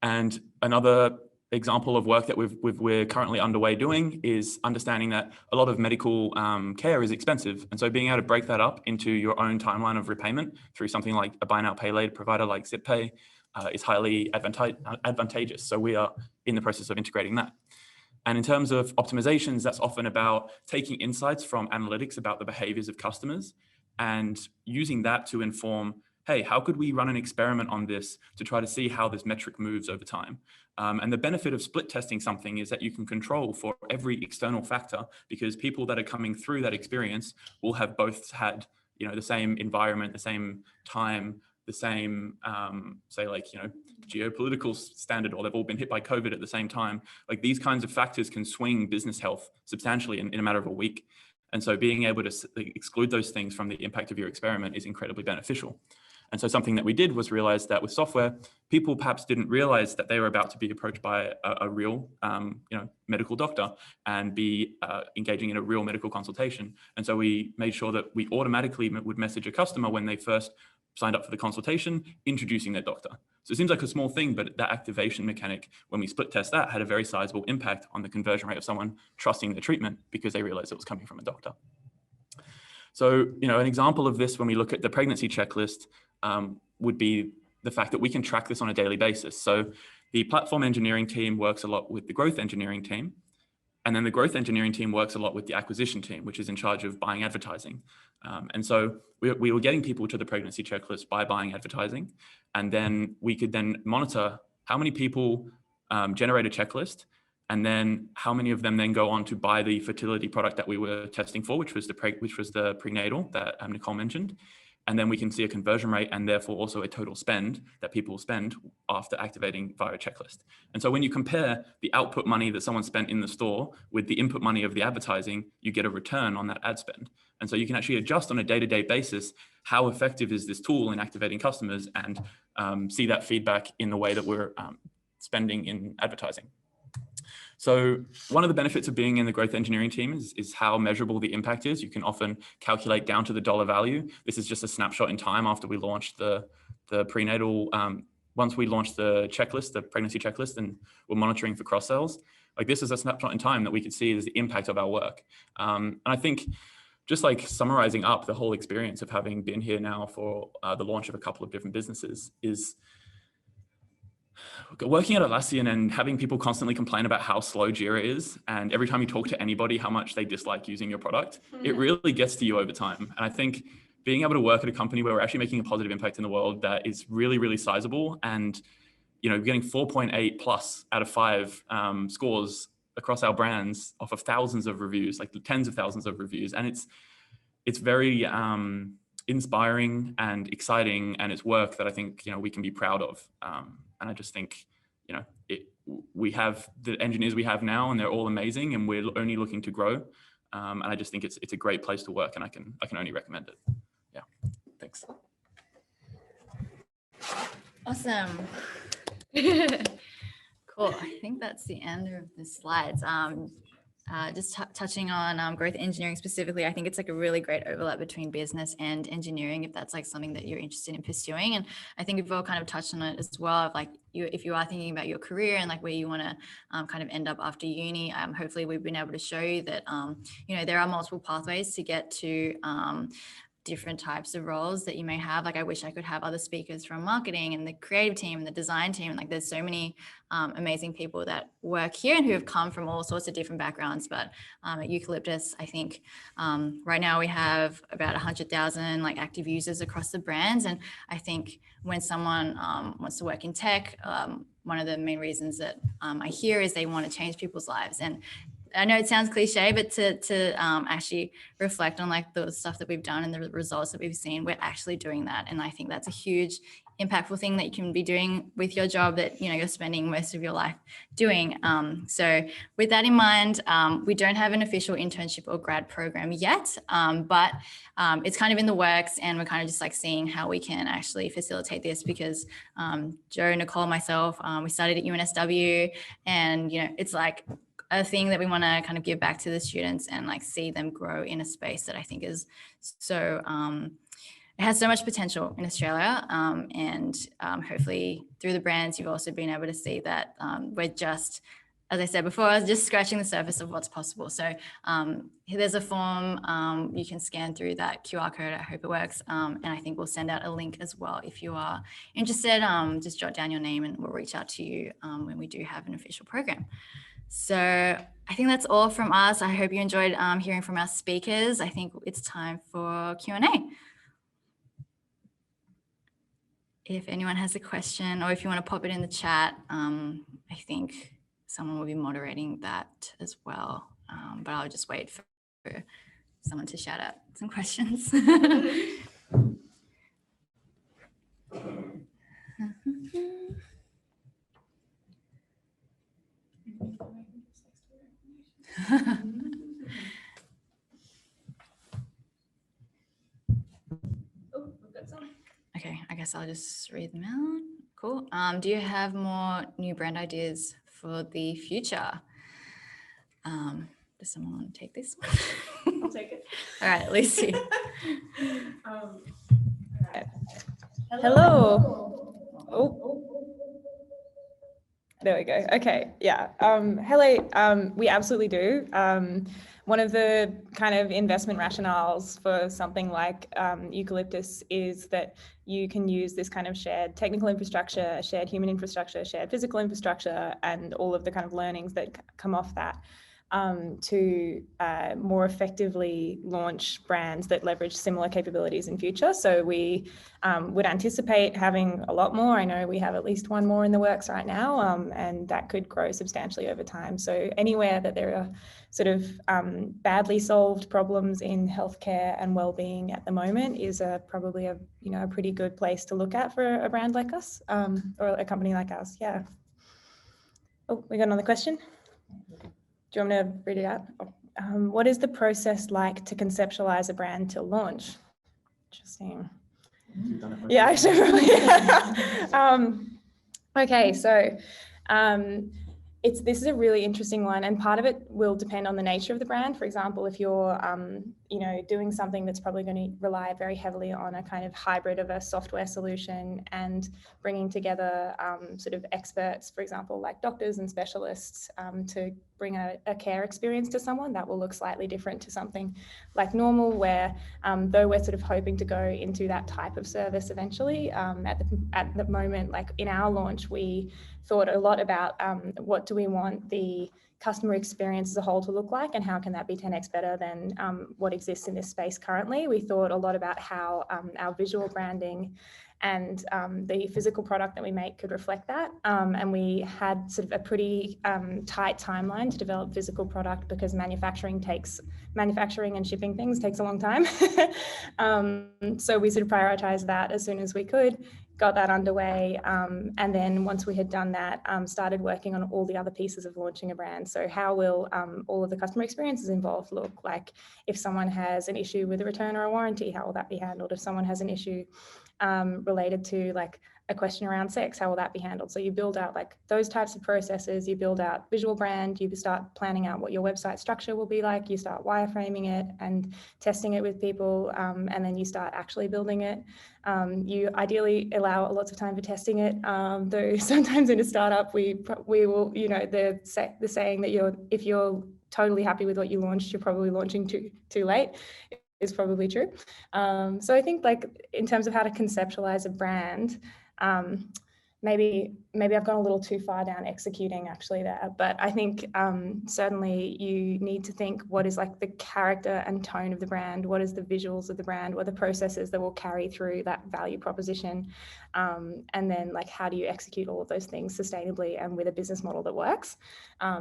And another example of work that we're currently underway doing is understanding that a lot of medical care is expensive. And so being able to break that up into your own timeline of repayment through something like a buy now, pay later provider like ZipPay is highly advantageous. So we are in the process of integrating that. And in terms of optimizations, that's often about taking insights from analytics about the behaviors of customers and using that to inform, hey, how could we run an experiment on this to try to see how this metric moves over time? And the benefit of split testing something is that you can control for every external factor, because people that are coming through that experience will have both had, you know, the same environment, the same time, the same, say like, you know, geopolitical standard, or they've all been hit by COVID at the same time. Like these kinds of factors can swing business health substantially in a matter of a week. And so being able to exclude those things from the impact of your experiment is incredibly beneficial. And so something that we did was realize that with software, people perhaps didn't realize that they were about to be approached by a real, medical doctor and be engaging in a real medical consultation. And so we made sure that we automatically would message a customer when they first signed up for the consultation, introducing their doctor. So it seems like a small thing, but that activation mechanic, when we split test that, had a very sizable impact on the conversion rate of someone trusting the treatment because they realized it was coming from a doctor. So, you know, an example of this when we look at the pregnancy checklist would be the fact that we can track this on a daily basis. So the platform engineering team works a lot with the growth engineering team. And then the growth engineering team works a lot with the acquisition team, which is in charge of buying advertising. And so we were getting people to the pregnancy checklist by buying advertising. And then we could then monitor how many people generate a checklist, and then how many of them then go on to buy the fertility product that we were testing for, which was the prenatal that Nicole mentioned. And then we can see a conversion rate and therefore also a total spend that people spend after activating via a checklist. And so when you compare the output money that someone spent in the store with the input money of the advertising, you get a return on that ad spend. And so you can actually adjust on a day-to-day basis how effective is this tool in activating customers, and see that feedback in the way that we're spending in advertising. So one of the benefits of being in the growth engineering team is how measurable the impact is. You can often calculate down to the dollar value. This is just a snapshot in time after we launched the prenatal, once we launched the checklist, the pregnancy checklist, and we're monitoring for cross sells. Like this is a snapshot in time that we could see as the impact of our work. And I think just like summarizing up the whole experience of having been here now for the launch of a couple of different businesses is working at Atlassian and having people constantly complain about how slow Jira is, and every time you talk to anybody how much they dislike using your product, it really gets to you over time. And I think being able to work at a company where we're actually making a positive impact in the world that is really, really sizable, and you know, getting 4.8 plus out of 5 scores across our brands off of thousands of reviews, like tens of thousands of reviews. And it's very inspiring and exciting, and it's work that I think, you know, we can be proud of. And I just think, you know, we have the engineers we have now, and they're all amazing, and we're only looking to grow. And I just think it's a great place to work, and I can only recommend it. Yeah, thanks. Awesome. Cool. I think that's the end of the slides. Just touching on growth engineering specifically, I think it's like a really great overlap between business and engineering, if that's like something that you're interested in pursuing. And I think we've all kind of touched on it as well, of like if you are thinking about your career and like where you want to kind of end up after uni, hopefully we've been able to show you that, you know, there are multiple pathways to get to different types of roles that you may have. Like I wish I could have other speakers from marketing and the creative team and the design team. Like there's so many amazing people that work here and who have come from all sorts of different backgrounds. But at Eucalyptus, I think right now we have about 100,000 like active users across the brands. And I think when someone wants to work in tech, one of the main reasons that I hear is they want to change people's lives. And I know it sounds cliche, but to actually reflect on like the stuff that we've done and the results that we've seen, we're actually doing that. And I think that's a huge impactful thing that you can be doing with your job that, you know, you're spending most of your life doing. So with that in mind, we don't have an official internship or grad program yet, but it's kind of in the works, and we're kind of just like seeing how we can actually facilitate this because Joe, Nicole, myself, we started at UNSW, and, you know, it's like a thing that we want to kind of give back to the students and like see them grow in a space that I think is so, it has so much potential in Australia. And hopefully through the brands, you've also been able to see that we're just, as I said before, just scratching the surface of what's possible. So there's a form you can scan through that QR code. I hope it works. And I think we'll send out a link as well. If you are interested, just jot down your name and we'll reach out to you when we do have an official program. So I think that's all from us. I hope you enjoyed hearing from our speakers. I think it's time for Q&A. If anyone has a question or if you want to pop it in the chat, I think someone will be moderating that as well. But I'll just wait for someone to shout out some questions. Okay, I guess I'll just read them out. Cool. Do you have more new brand ideas for the future? Does someone want to take this one? I'll take it. All right, Lucy. All right. Hello. Oh. There we go. Okay. Yeah. Hello. We absolutely do. One of the kind of investment rationales for something like Eucalyptus is that you can use this kind of shared technical infrastructure, shared human infrastructure, shared physical infrastructure, and all of the kind of learnings that come off that to more effectively launch brands that leverage similar capabilities in future. So we would anticipate having a lot more. I know we have at least one more in the works right now, and that could grow substantially over time. So anywhere that there are sort of badly solved problems in healthcare and well-being at the moment is probably a pretty good place to look at for a brand like us or a company like us. Yeah. Oh, we got another question. Do you want me to read it out? What is the process like to conceptualize a brand to launch? Interesting. Yeah, actually, okay, so this is a really interesting one, and part of it will depend on the nature of the brand. For example, if you're doing something that's probably going to rely very heavily on a kind of hybrid of a software solution and bringing together sort of experts, for example, like doctors and specialists to bring a care experience to someone, that will look slightly different to something like normal, where though we're sort of hoping to go into that type of service eventually, at the moment, like in our launch, we thought a lot about what do we want the customer experience as a whole to look like, and how can that be 10x better than what exists in this space currently. We thought a lot about how our visual branding and the physical product that we make could reflect that. And we had sort of a pretty tight timeline to develop physical product because manufacturing and shipping things takes a long time. So we sort of prioritized that as soon as we could, got that underway. And then once we had done that, started working on all the other pieces of launching a brand. So how will all of the customer experiences involved look like? If someone has an issue with a return or a warranty, how will that be handled? If someone has an issue related to like a question around sex, how will that be handled? So you build out like those types of processes, you build out visual brand, you start planning out what your website structure will be like, you start wireframing it and testing it with people, and then you start actually building it. You ideally allow lots of time for testing it, though sometimes in a startup we will, the saying that if you're totally happy with what you launched, you're probably launching too late. is probably true. So I think like in terms of how to conceptualize a brand, maybe I've gone a little too far down executing actually there, but I think certainly you need to think what is like the character and tone of the brand, what is the visuals of the brand, what are the processes that will carry through that value proposition, and then like how do you execute all of those things sustainably and with a business model that works.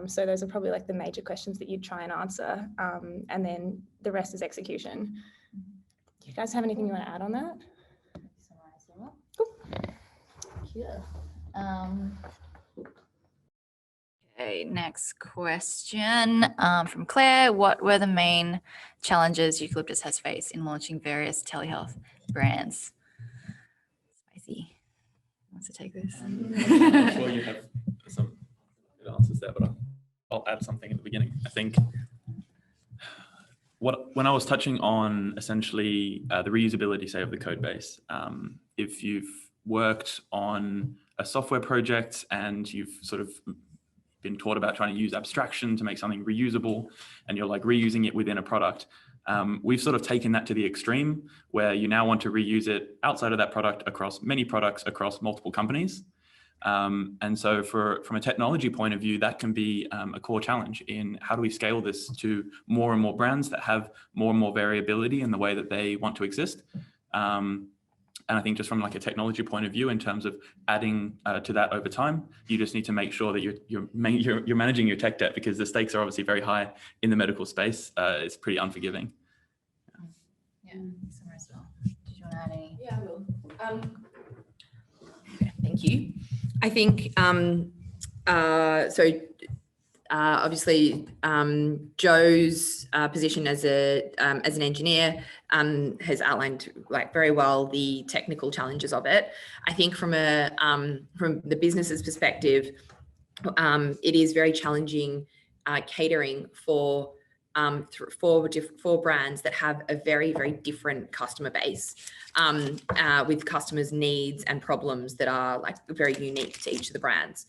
So those are probably like the major questions that you'd try and answer, and then the rest is execution. Do you guys have anything you want to add on that? Cool. Okay, next question from Claire. What were the main challenges Eucalyptus has faced in launching various telehealth brands? Spicy. Who wants to take this? I'm sure you have some good answers there, but I'll add something at the beginning. I think when I was touching on essentially the reusability, say, of the code base, if you've worked on a software project and you've sort of been taught about trying to use abstraction to make something reusable and you're like reusing it within a product, we've sort of taken that to the extreme where you now want to reuse it outside of that product across many products across multiple companies. And so from a technology point of view, that can be a core challenge in how do we scale this to more and more brands that have more and more variability in the way that they want to exist. And I think just from like a technology point of view, in terms of adding to that over time, you just need to make sure that you're managing your tech debt, because the stakes are obviously very high in the medical space. It's pretty unforgiving. Yeah, Summer as well. Did you want to add any? Yeah, I will. Okay, thank you. I think obviously Joe's position as an engineer has outlined like very well the technical challenges of it. I think from the business's perspective, it is very challenging catering for brands that have a very, very different customer base, with customers' needs and problems that are like very unique to each of the brands.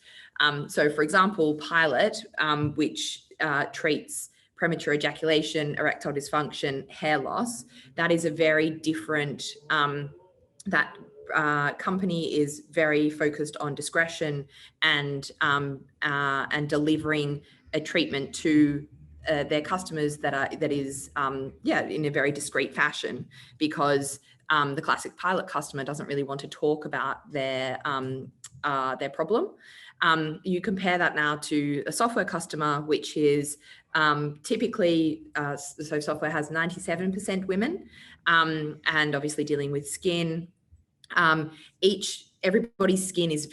So for example, Pilot, which treats premature ejaculation, erectile dysfunction, hair loss, that is a very different, company is very focused on discretion and delivering a treatment to their customers that is in a very discreet fashion, because the classic Pilot customer doesn't really want to talk about their problem. You compare that now to a software customer, which is typically, so software has 97% women, and obviously dealing with skin. Everybody's skin is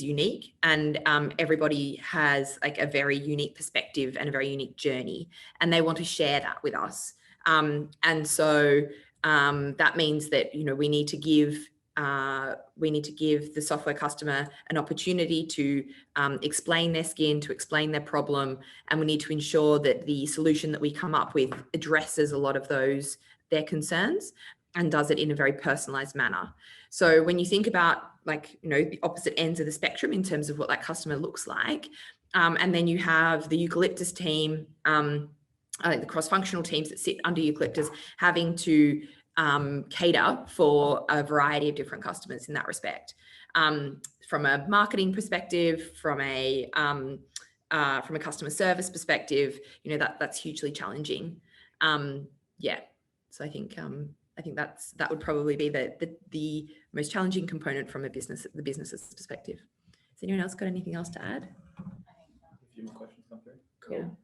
unique, and everybody has like a very unique perspective and a very unique journey, and they want to share that with us. And so that means that we need to give the software customer an opportunity to explain their skin, to explain their problem, and we need to ensure that the solution that we come up with addresses a lot of their concerns and does it in a very personalized manner. So when you think about the opposite ends of the spectrum in terms of what that customer looks like, and then you have the Eucalyptus team, the cross-functional teams that sit under Eucalyptus having to cater for a variety of different customers in that respect. From a marketing perspective, from a customer service perspective, that's hugely challenging. So I think that would probably be the most challenging component from the business's perspective. Has anyone else got anything else to add? A few more questions come through. Cool.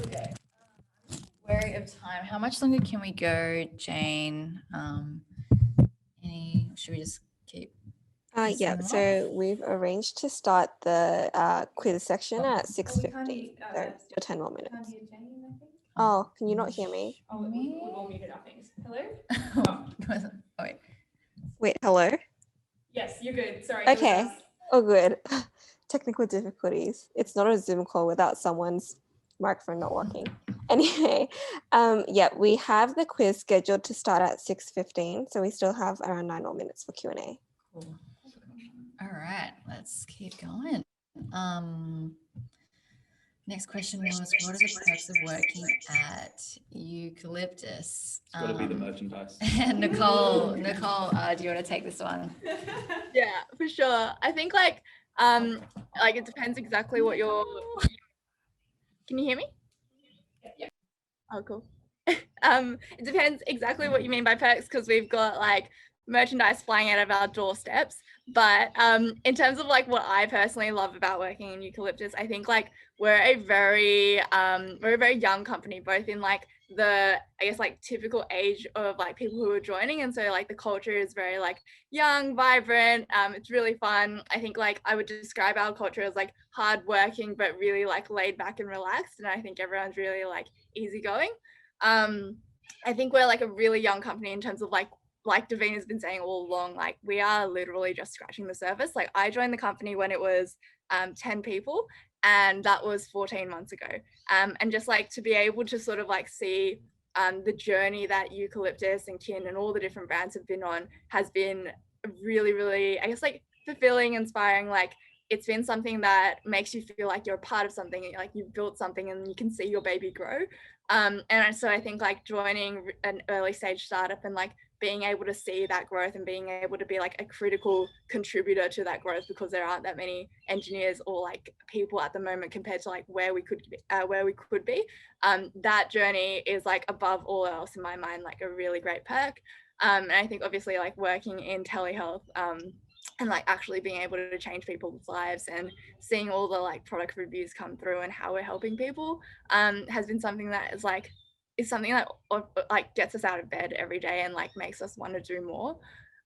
Okay. Wary of time. How much longer can we go, Jane? Should we just keep? Yeah, so we've arranged to start the quiz section at 6:50, so still 10 more minutes. Oh, can you not hear me? Oh, we've all muted our things. Hello? Oh, wait. Wait, hello? Yes, you're good. Sorry. Okay. Oh, good. Technical difficulties. It's not a Zoom call without someone's microphone not working. Anyway, yeah, we have the quiz scheduled to start at 6:15, so we still have around 9 more minutes for Q&A. Cool. All right, let's keep going. Next question was, what are the perks of working at Eucalyptus? It's got to be the merchandise. Nicole, do you want to take this one? Yeah, for sure. I think like it depends exactly what you're. Can you hear me? Yeah. Oh, cool. It depends exactly what you mean by perks, because we've got like merchandise flying out of our doorsteps. But in terms of like what I personally love about working in Eucalyptus, I think like we're a very young company, both in like the, I guess, like typical age of like people who are joining, and so like the culture is very like young, vibrant. It's really fun. I think like I would describe our culture as like hardworking but really like laid back and relaxed, and I think everyone's really like easygoing. I think we're like a really young company in terms of like Davina's been saying all along, like we are literally just scratching the surface. Like I joined the company when it was 10 people, and that was 14 months ago. And just like to be able to sort of like see the journey that Eucalyptus and Kin and all the different brands have been on has been really, really, I guess, like fulfilling, inspiring. Like it's been something that makes you feel like you're a part of something, like you've built something and you can see your baby grow. And so I think like joining an early stage startup and like being able to see that growth and being able to be like a critical contributor to that growth, because there aren't that many engineers or like people at the moment compared to like where we could be. That journey is like above all else in my mind, like a really great perk. And I think obviously like working in telehealth and like actually being able to change people's lives and seeing all the like product reviews come through and how we're helping people has been something that is something that like gets us out of bed every day and like makes us want to do more.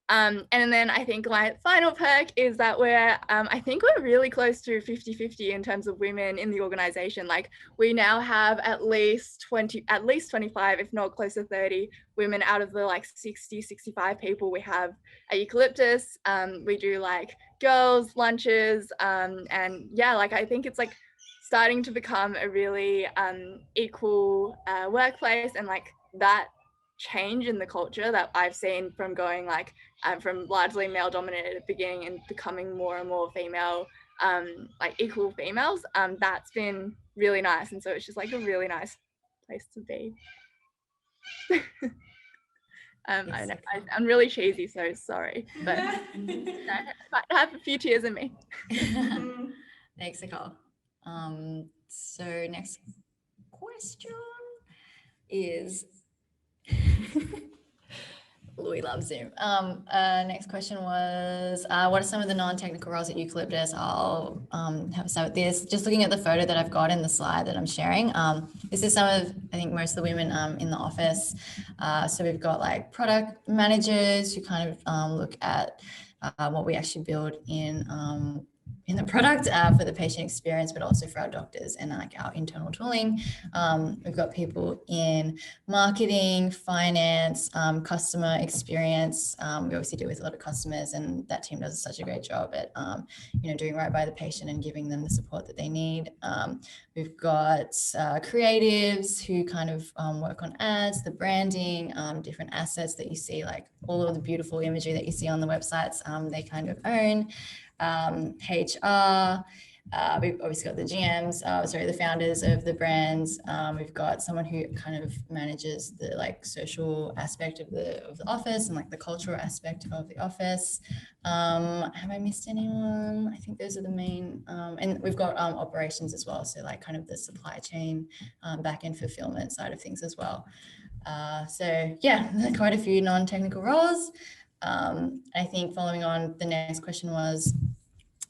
And then I think my final perk is that I think we're really close to 50-50 in terms of women in the organization. Like we now have at least 25, if not close to 30 women out of the like 60-65 people we have at Eucalyptus. We do like girls lunches, and yeah, like I think it's like starting to become a really equal workplace, and like that change in the culture that I've seen from going like from largely male dominated at the beginning and becoming more and more female, like equal females, that's been really nice. And so it's just like a really nice place to be. I'm really cheesy, so sorry, but I might have a few tears in me. Thanks, Nicole. So next question is Louis loves Zoom. Next question was, what are some of the non-technical roles at Eucalyptus? I'll have a start with this. Just looking at the photo that I've got in the slide that I'm sharing, this is some of, I think, most of the women in the office. So we've got like product managers who kind of look at what we actually build in the product for the patient experience, but also for our doctors and like our internal tooling. We've got people in marketing, finance, customer experience. We obviously deal with a lot of customers, and that team does such a great job at doing right by the patient and giving them the support that they need. We've got creatives who kind of work on ads, the branding, different assets that you see, like all of the beautiful imagery that you see on the websites, they kind of own. HR, we've obviously got the GMs, the founders of the brands. We've got someone who kind of manages the like social aspect of the office and like the cultural aspect of the office. Have I missed anyone? I think those are the main, and we've got operations as well. So like kind of the supply chain, back end fulfillment side of things as well. So yeah, quite a few non-technical roles. I think following on, the next question was,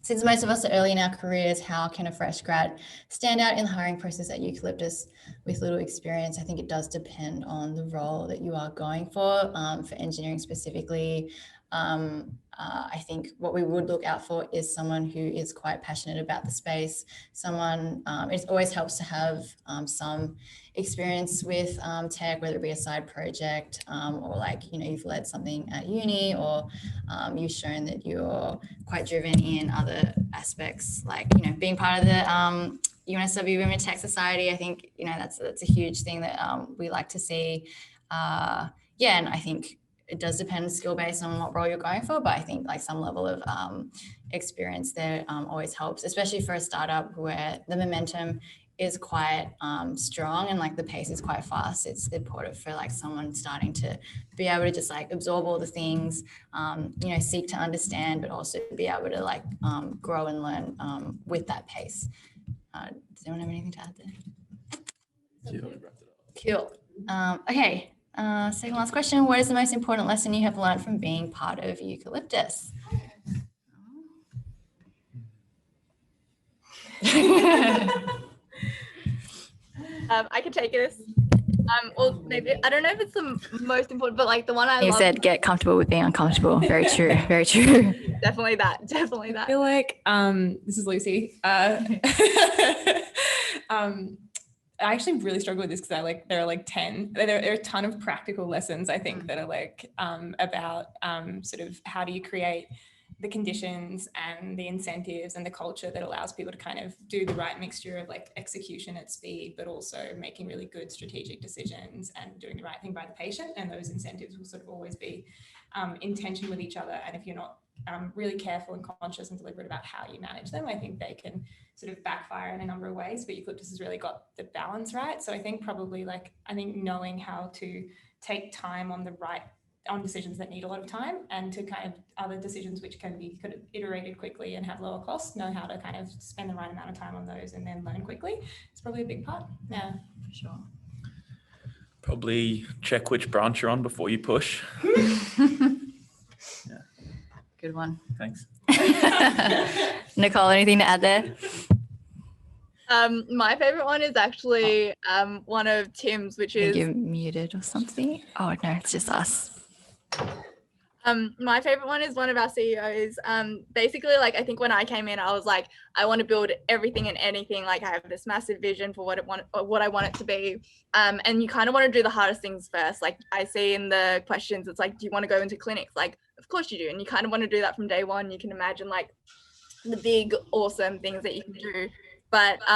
since most of us are early in our careers, how can a fresh grad stand out in the hiring process at Eucalyptus with little experience? I think it does depend on the role that you are going for engineering specifically. I think what we would look out for is someone who is quite passionate about the space. Someone, it always helps to have some experience with tech, whether it be a side project or like, you've led something at uni, or you've shown that you're quite driven in other aspects, like, being part of the UNSW Women Tech Society. I think, that's a huge thing that we like to see. And I think it does depend skill based on what role you're going for, but I think like some level of experience there always helps, especially for a startup where the momentum is quite strong, and like the pace is quite fast. It's important for like someone starting to be able to just like absorb all the things, you know, seek to understand, but also be able to like grow and learn with that pace. Does anyone have anything to add there? Cool. Okay. Second last question. What is the most important lesson you have learned from being part of Eucalyptus? I can take this. Or maybe, I don't know if it's the most important, but like the one I You love. said get comfortable with being uncomfortable. Very true. Very true. Definitely that. Definitely I that. feel like this is Lucy. I actually really struggle with this because there are like 10. There are a ton of practical lessons, I think, that are like about sort of how do you create the conditions and the incentives and the culture that allows people to kind of do the right mixture of like execution at speed, but also making really good strategic decisions and doing the right thing by the patient. And those incentives will sort of always be in tension with each other. And if you're not really careful and conscious and deliberate about how you manage them, I think they can sort of backfire in a number of ways, but Eucalyptus has really got the balance right. So I think probably knowing how to take time on decisions that need a lot of time, and to kind of other decisions which can be kind of iterated quickly and have lower costs, know how to kind of spend the right amount of time on those and then learn quickly. It's probably a big part. Yeah, For sure. Probably check which branch you're on before you push. Yeah. Good one. Thanks. Nicole, anything to add there? My favorite one is actually one of Tim's, which I think is you're muted or something. Oh no, it's just us. my favorite one is one of our CEOs. Basically, like, I think when I came in, I was like, I want to build everything and anything. Like, I have this massive vision for what I want it to be. And you kind of want to do the hardest things first. Like, I see in the questions, it's like, do you want to go into clinics? Like, of course you do. And you kind of want to do that from day one. You can imagine like the big, awesome things that you can do. But you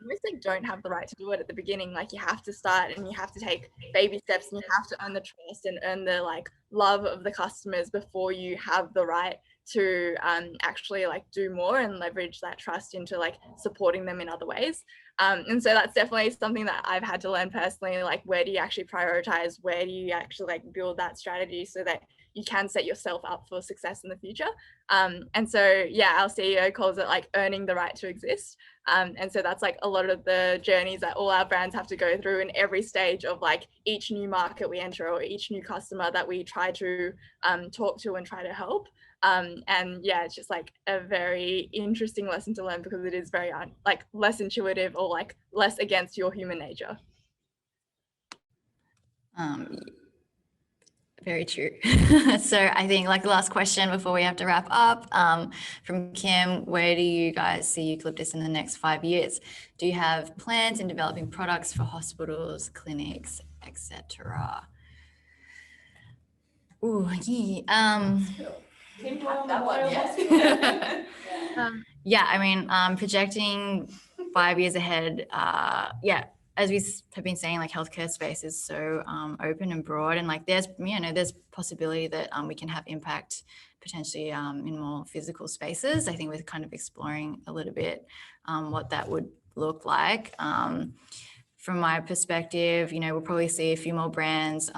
almost like don't have the right to do it at the beginning. Like, you have to start and you have to take baby steps, and you have to earn the trust and earn the like love of the customers before you have the right to actually like do more and leverage that trust into like supporting them in other ways. And so that's definitely something that I've had to learn personally. Like, where do you actually prioritize? Where do you actually like build that strategy so that you can set yourself up for success in the future? And so, yeah, our CEO calls it like earning the right to exist. And so that's like a lot of the journeys that all our brands have to go through in every stage of like each new market we enter or each new customer that we try to talk to and try to help. And yeah, it's just like a very interesting lesson to learn because it is very like less intuitive or like less against your human nature. Very true. So I think like the last question before we have to wrap up, from Kim, where do you guys see Eucalyptus in the next 5 years? Do you have plans in developing products for hospitals, clinics, etc.? Ooh, yeah. Yeah, I mean, projecting 5 years ahead, yeah, as we have been saying, like healthcare space is so open and broad, and like there's possibility that we can have impact potentially in more physical spaces. I think we're kind of exploring a little bit what that would look like. From my perspective, we'll probably see a few more brands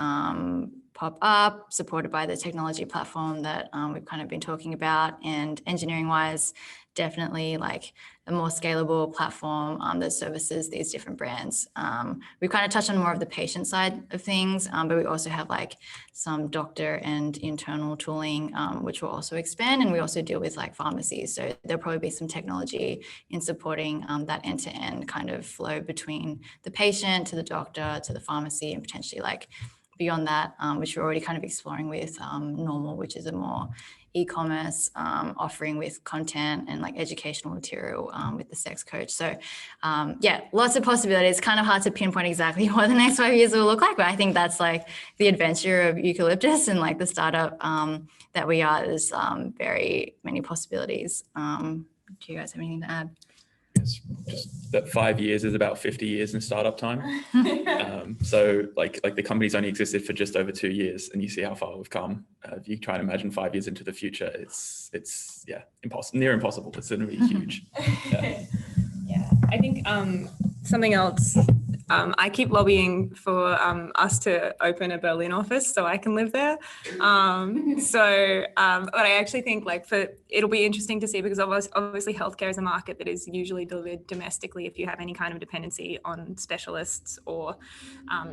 pop up, supported by the technology platform that we've kind of been talking about, and engineering wise, definitely like a more scalable platform that services these different brands. We've kind of touched on more of the patient side of things, but we also have like some doctor and internal tooling, which will also expand. And we also deal with like pharmacies. So there'll probably be some technology in supporting that end-to-end kind of flow between the patient to the doctor to the pharmacy, and potentially like beyond that, which we're already kind of exploring with Normal, which is a more e-commerce offering with content and like educational material with the sex coach. So yeah, lots of possibilities. Kind of hard to pinpoint exactly what the next 5 years will look like, but I think that's like the adventure of Eucalyptus and like the startup that we are. There's very many possibilities. Do you guys have anything to add? Yes, just that 5 years is about 50 years in startup time. So like the company's only existed for just over 2 years, and you see how far we've come. If you try and imagine 5 years into the future, it's yeah, near impossible. It's going to be huge. Yeah. Yeah. I think something else, I keep lobbying for us to open a Berlin office so I can live there. But I actually think like it'll be interesting to see, because obviously healthcare is a market that is usually delivered domestically if you have any kind of dependency on specialists or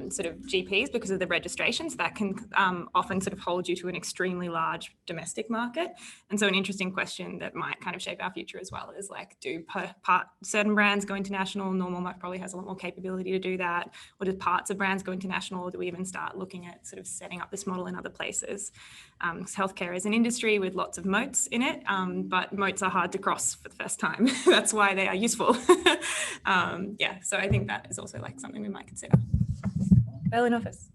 sort of GPs, because of the registrations that can often sort of hold you to an extremely large domestic market. And so an interesting question that might kind of shape our future as well is like, do certain brands go international? Normal probably has a lot more capability to do that. Or do parts of brands go international? Or do we even start looking at sort of setting up this model in other places? Because healthcare is an industry with lots of moats in it, but moats are hard to cross for the first time. That's why they are useful. Yeah, so I think that is also like something we might consider. Berlin office.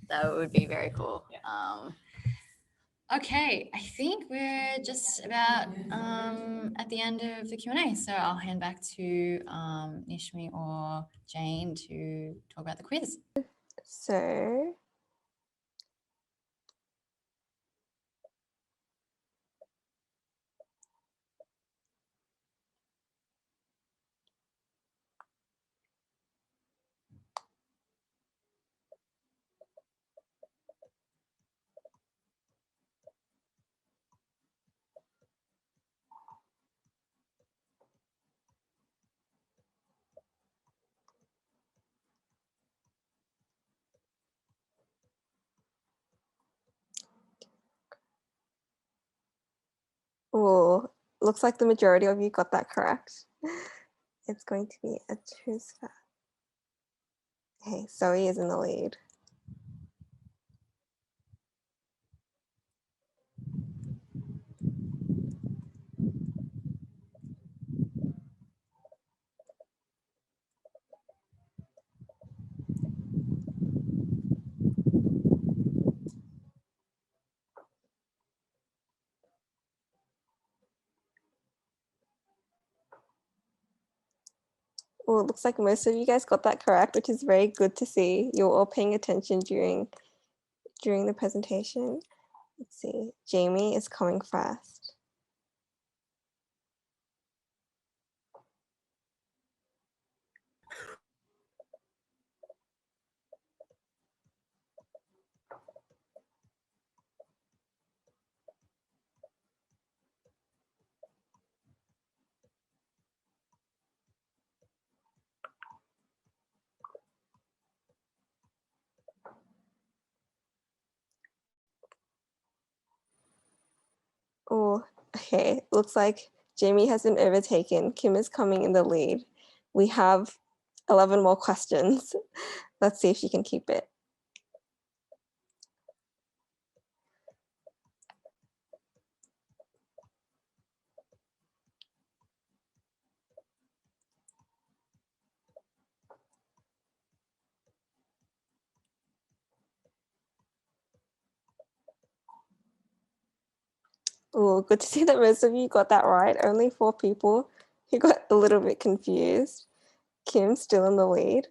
That would be very cool. Yeah. Okay, I think we're just about at the end of the Q&A, so I'll hand back to Nishmi or Jane to talk about the quiz. So oh, looks like the majority of you got that correct. It's going to be a choose fat. Okay, Zoe is in the lead. Well, it looks like most of you guys got that correct, which is very good to see. You're all paying attention during the presentation. Let's see, Jamie is coming fast. Oh, okay. Looks like Jamie has been overtaken. Kim is coming in the lead. We have 11 more questions. Let's see if she can keep it. Oh, good to see that most of you got that right. Only 4 people who got a little bit confused. Kim's still in the lead.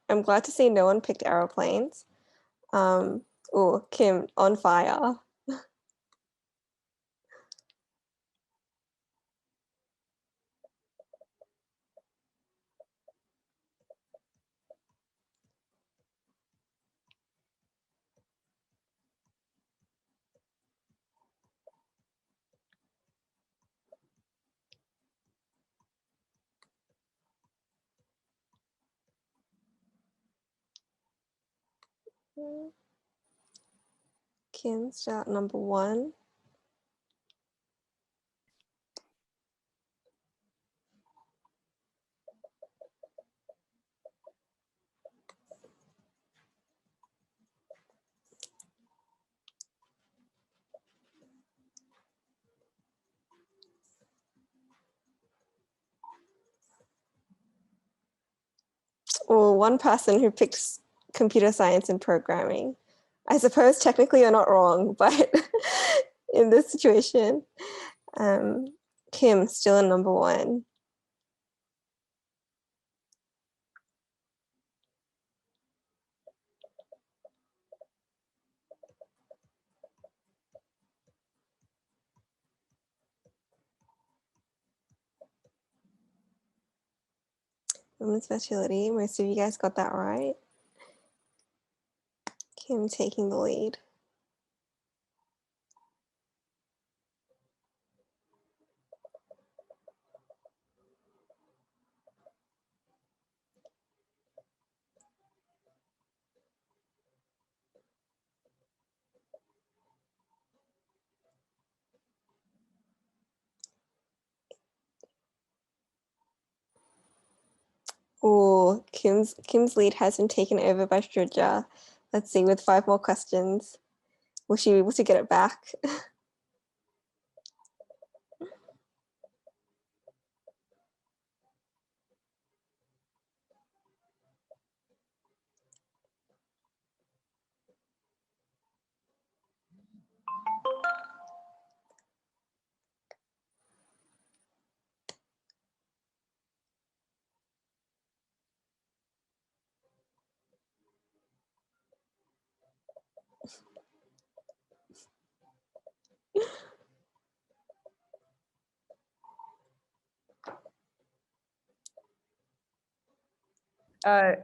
I'm glad to see no one picked aeroplanes. Oh, Kim, on fire. Kim's still at number 1. Well, one person who picked computer science and programming. I suppose technically you're not wrong, but in this situation, Kim, still in number 1. Women's fertility, most of you guys got that right. Kim taking the lead. Oh, Kim's lead has been taken over by Shruja. Let's see, with 5 more questions. Will she be able to get it back?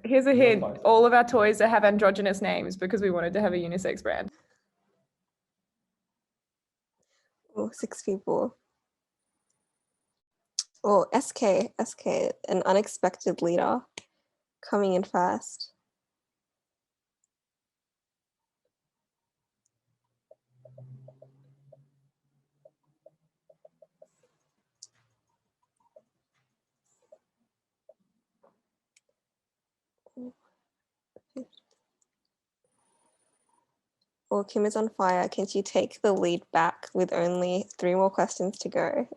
Here's a hint. All of our toys have androgynous names because we wanted to have a unisex brand. Oh, 6 people. Oh, SK, an unexpected leader coming in fast. Oh, Kim is on fire. Can she take the lead back with only 3 more questions to go?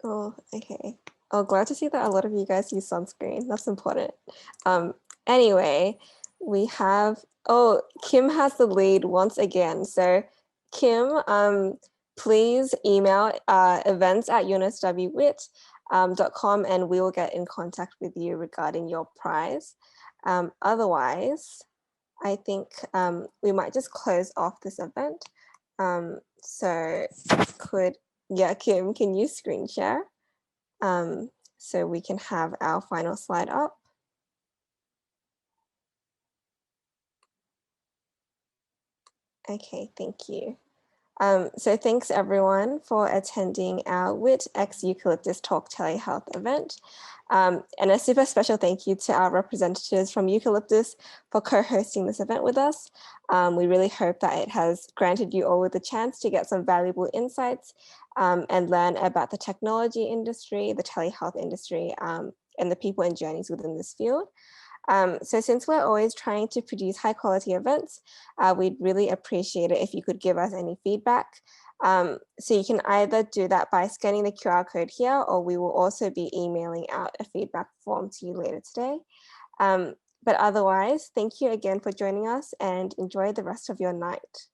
Oh, okay. Oh, glad to see that a lot of you guys use sunscreen. That's important. Anyway, we have, oh, Kim has the lead once again. So Kim, please email events@unswwit.com and we will get in contact with you regarding your prize. Otherwise, I think we might just close off this event. So Kim, can you screen share? So we can have our final slide up. Okay, thank you. So thanks everyone for attending our WIT x Eucalyptus Talk Telehealth event. And a super special thank you to our representatives from Eucalyptus for co-hosting this event with us. We really hope that it has granted you all with the chance to get some valuable insights and learn about the technology industry, the telehealth industry, and the people and journeys within this field. So since we're always trying to produce high quality events, we'd really appreciate it if you could give us any feedback. So you can either do that by scanning the QR code here, or we will also be emailing out a feedback form to you later today. But otherwise, thank you again for joining us and enjoy the rest of your night.